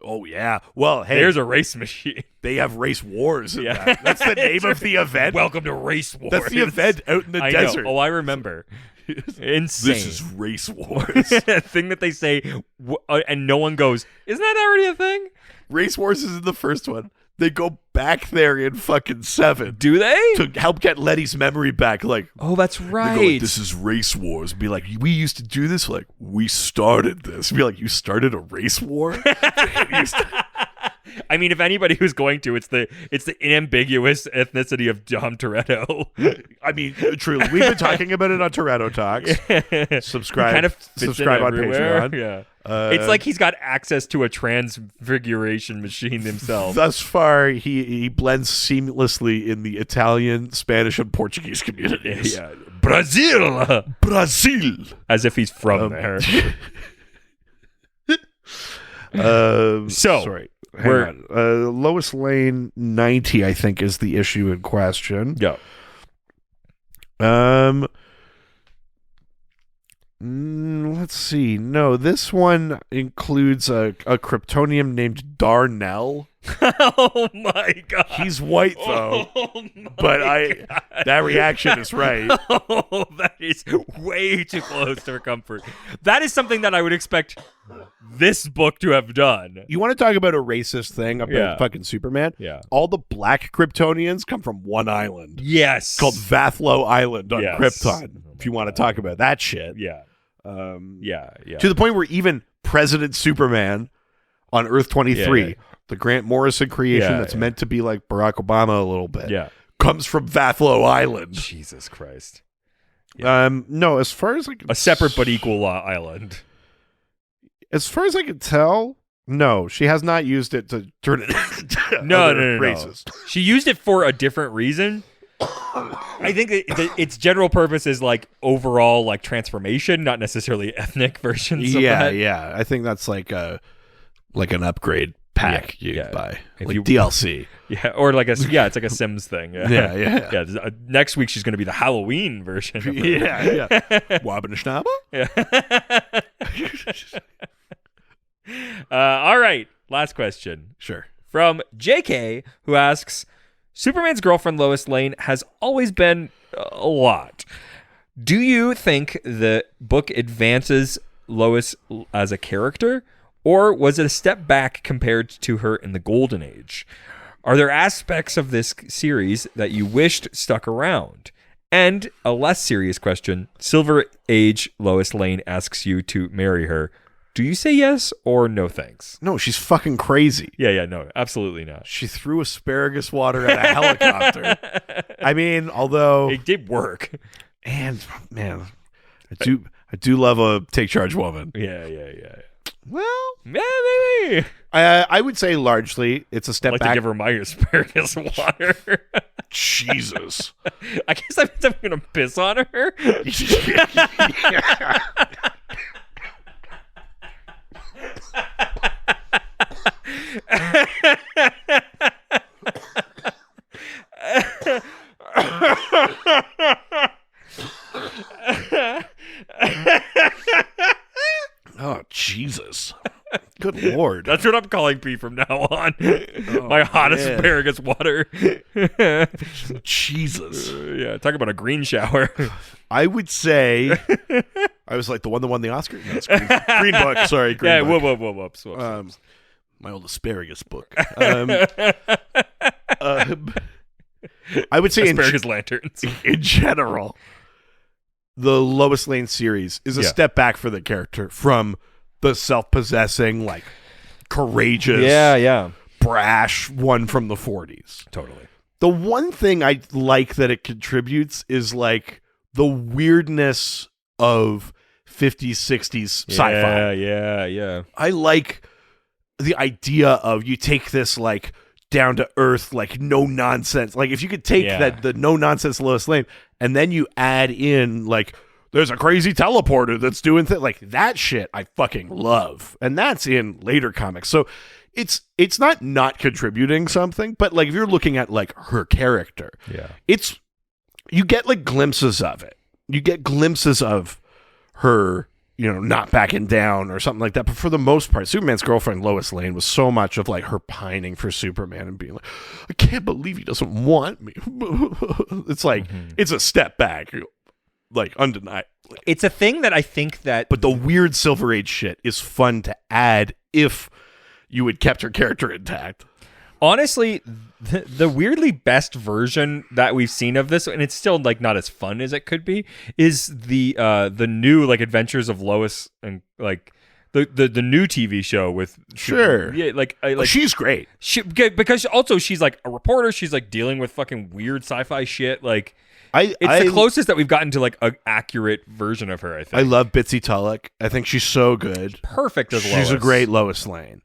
Oh, yeah. Well, hey. There's a race machine. They have race wars in that. That's the name of the event. Welcome to Race Wars. That's the event out in the desert. Know. Oh, I remember. Insane. This is Race Wars. Thing that they say, and no one goes, isn't that already a thing? Race Wars is in the first one. They go back there in fucking 7. Do they? To help get Letty's memory back. Like, oh, that's right. They go, like, this is Race Wars. Be like, we used to do this. Like, we started this. Be like, you started a race war? I mean, if anybody who's going to, it's the inambiguous ethnicity of Dom Toretto. I mean, truly, we've been talking about it on Toretto Talks. Subscribe on Patreon. Yeah. It's like he's got access to a transfiguration machine himself. Thus far, he blends seamlessly in the Italian, Spanish, and Portuguese communities. Yeah. Brazil! As if he's from there. Sorry. Hang on. Lois Lane 90, I think, is the issue in question. Yeah. Let's see. No, this one includes a Kryptonian named Darnell. Oh my god. He's white though. But that reaction is right. Oh, that is way too close to comfort. That is something that I would expect this book to have done. You want to talk about a racist thing about fucking Superman? Yeah. All the black Kryptonians come from one island. Yes. Called Vathlo Island on Krypton. If you want to talk about that shit. Yeah. To the point where even President Superman on Earth 23, the Grant Morrison creation that's meant to be like Barack Obama a little bit, comes from Vathlo Island. Jesus Christ. Yeah. No, as far as a separate but equal island. As far as I can tell, no, she has not used it to turn it into no. races. She used it for a different reason. I think its general purpose is like overall like transformation, not necessarily ethnic versions of that. Yeah. I think that's like an upgrade pack you buy. If like DLC. Yeah, or like it's like a Sims thing. Yeah. Next week she's going to be the Halloween version of it. Yeah. Wabenschnabel? All right, last question. Sure. From JK, who asks, Superman's girlfriend Lois Lane has always been a lot. Do you think the book advances Lois as a character, or was it a step back compared to her in the Golden Age? Are there aspects of this series that you wished stuck around? And a less serious question, Silver Age Lois Lane asks you to marry her. Do you say yes or no thanks? No, she's fucking crazy. Yeah, no, absolutely not. She threw asparagus water at a helicopter. I mean, although it did work. And man, I do love a take charge woman. Yeah. Well, yeah, maybe. I would say largely it's a step I'd like back. to give her my asparagus water. Jesus. I guess that means I'm going to piss on her. Oh, Jesus. Good Lord. That's what I'm calling P from now on. My hot asparagus water. Jesus. Yeah, talk about a green shower. I would say I was like the one that won the Oscar. No, it's Green Book. Sorry, Green Book. Whoops. My old asparagus book. I would say asparagus lanterns. In general, the Lois Lane series is a step back for the character from the self-possessing, like courageous, brash one from the 40s. Totally. The one thing I like that it contributes is like the weirdness of 50s, 60s sci-fi. Yeah. I like the idea of you take this like down to earth, like no nonsense. Like if you could take the no nonsense Lois Lane and then you add in like there's a crazy teleporter that's doing things like that shit I fucking love. And that's in later comics. So it's not contributing something, but like if you're looking at like her character, it's you get like glimpses of it. You get glimpses of her, not backing down or something like that. But for the most part, Superman's girlfriend, Lois Lane, was so much of like her pining for Superman and being like, I can't believe he doesn't want me. It's like, it's a step back, like undeniable. It's a thing that I think that... But the weird Silver Age shit is fun to add if you had kept her character intact. Honestly, the weirdly best version that we've seen of this, and it's still like not as fun as it could be, is the new like Adventures of Lois and like the new TV show with like she's great. Because also she's like a reporter. She's like dealing with fucking weird sci-fi shit. Like it's the closest that we've gotten to like an accurate version of her. I think I love Bitsy Tulloch. I think she's so good. Perfect as Lois. She's a great Lois Lane.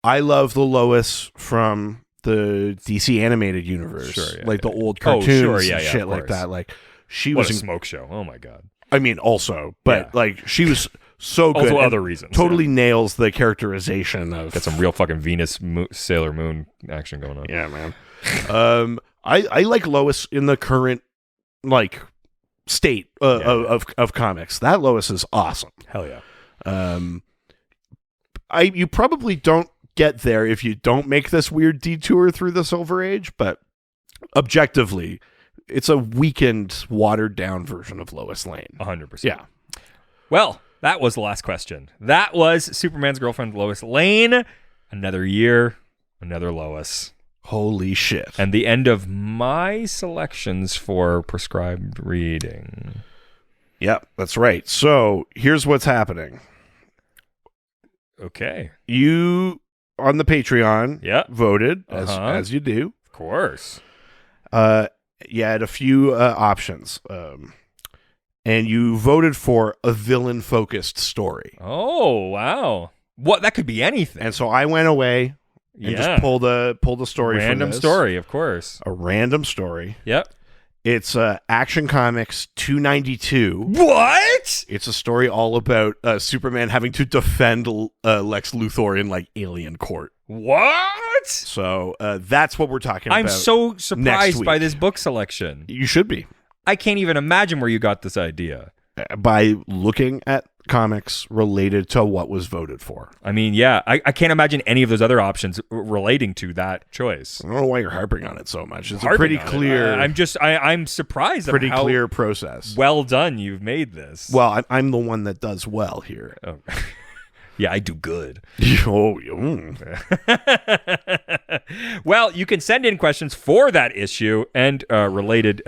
I love the Lois from the DC animated universe, like the old cartoons and shit like that. Like she was a smoke show. Oh my god! I mean, also, but like she was so good. Also, other reasons. Totally nails the characterization of. Got some real fucking Venus Sailor Moon action going on. Yeah, man. I like Lois in the current like state of comics. That Lois is awesome. Hell yeah. You probably don't get there if you don't make this weird detour through the Silver Age, but objectively, it's a weakened, watered down version of Lois Lane. 100%. Yeah. Well, that was the last question. That was Superman's girlfriend, Lois Lane. Another year, another Lois. Holy shit. And the end of my selections for prescribed reading. Yep, that's right. So here's what's happening. Okay. You on the Patreon voted as you do. Of course. You had a few options. And you voted for a villain focused story. Oh, wow. What that could be anything. And so I went away and just pulled a story random from this. Story, of course. A random story. Yep. It's Action Comics 292. What? It's a story all about Superman having to defend Lex Luthor in like alien court. What? So that's what we're talking about. I'm so surprised by this book selection. You should be. I can't even imagine where you got this idea. By looking at comics related to what was voted for. I mean, yeah, I can't imagine any of those other options relating to that choice. I don't know why you're harping on it so much. It's a pretty clear. I'm surprised. Pretty how clear process. Well done, you've made this. Well, I'm the one that does well here. Oh. Yeah, I do good. Well, you can send in questions for that issue and related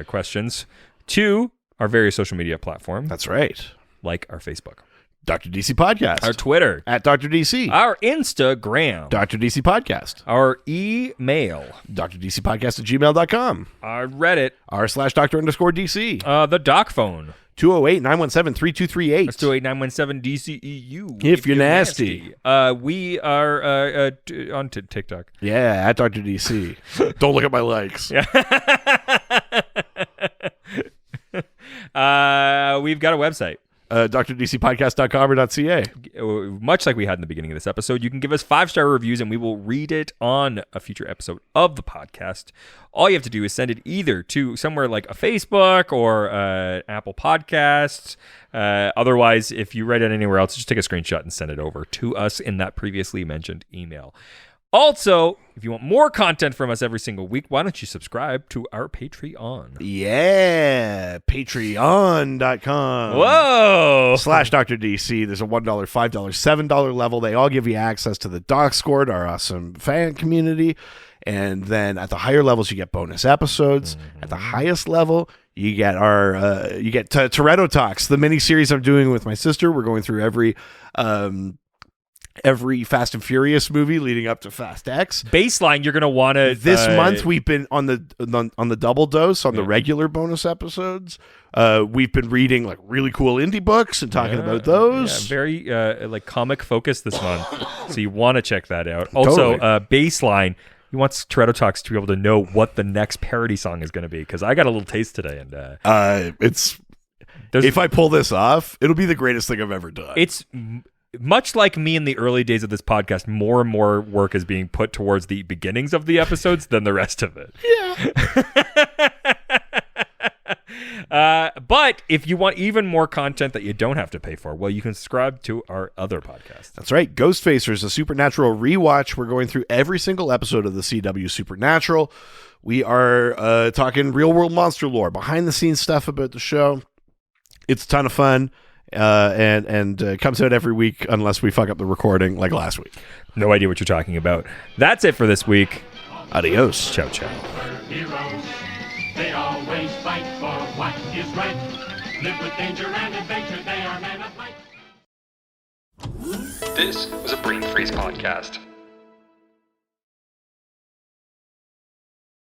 questions to our various social media platforms. That's right. Like our Facebook. Dr. DC Podcast. Our Twitter. At Dr. DC. Our Instagram. Dr. DC Podcast. Our email. drdcpodcast@gmail.com. Our Reddit. r/Dr_DC. The doc phone. 208-917-3238. That's 208-917-DCEU. If you're nasty. We are on TikTok. Yeah, at Dr. DC. Don't look at my likes. Yeah. We've got a website. drdcpodcast.com or .ca. Much like we had in the beginning of this episode, you can give us 5-star reviews and we will read it on a future episode of the podcast. All you have to do is send it either to somewhere like a Facebook or Apple Podcasts. Otherwise, if you write it anywhere else, just take a screenshot and send it over to us in that previously mentioned email. Also, if you want more content from us every single week, why don't you subscribe to our Patreon? Yeah, patreon.com. Whoa! /Dr. DC. There's a $1, $5, $7 level. They all give you access to the Discord, our awesome fan community. And then at the higher levels, you get bonus episodes. At the highest level, you get our Toretto Talks, the mini series I'm doing with my sister. We're going through every Fast and Furious movie leading up to Fast X. Baseline, you're going to want to... This month, we've been on the double dose, on the regular bonus episodes. We've been reading like really cool indie books and talking about those. Yeah, very like comic focused this month. So you want to check that out. Also, Baseline, you want Toretto Talks to be able to know what the next parody song is going to be, because I got a little taste today. And if I pull this off, it'll be the greatest thing I've ever done. It's... Much like me in the early days of this podcast, more and more work is being put towards the beginnings of the episodes than the rest of it. Yeah. But if you want even more content that you don't have to pay for, well, you can subscribe to our other podcast. That's right. Ghostfacers, a Supernatural rewatch. We're going through every single episode of the CW Supernatural. We are talking real-world monster lore, behind-the-scenes stuff about the show. It's a ton of fun. And comes out every week unless we fuck up the recording like last week. No idea what you're talking about. That's it for this week. Adios. Ciao, ciao. Heroes, they always fight for what is right. Live with danger and adventure. They are men of might. This was a Brain Freeze podcast.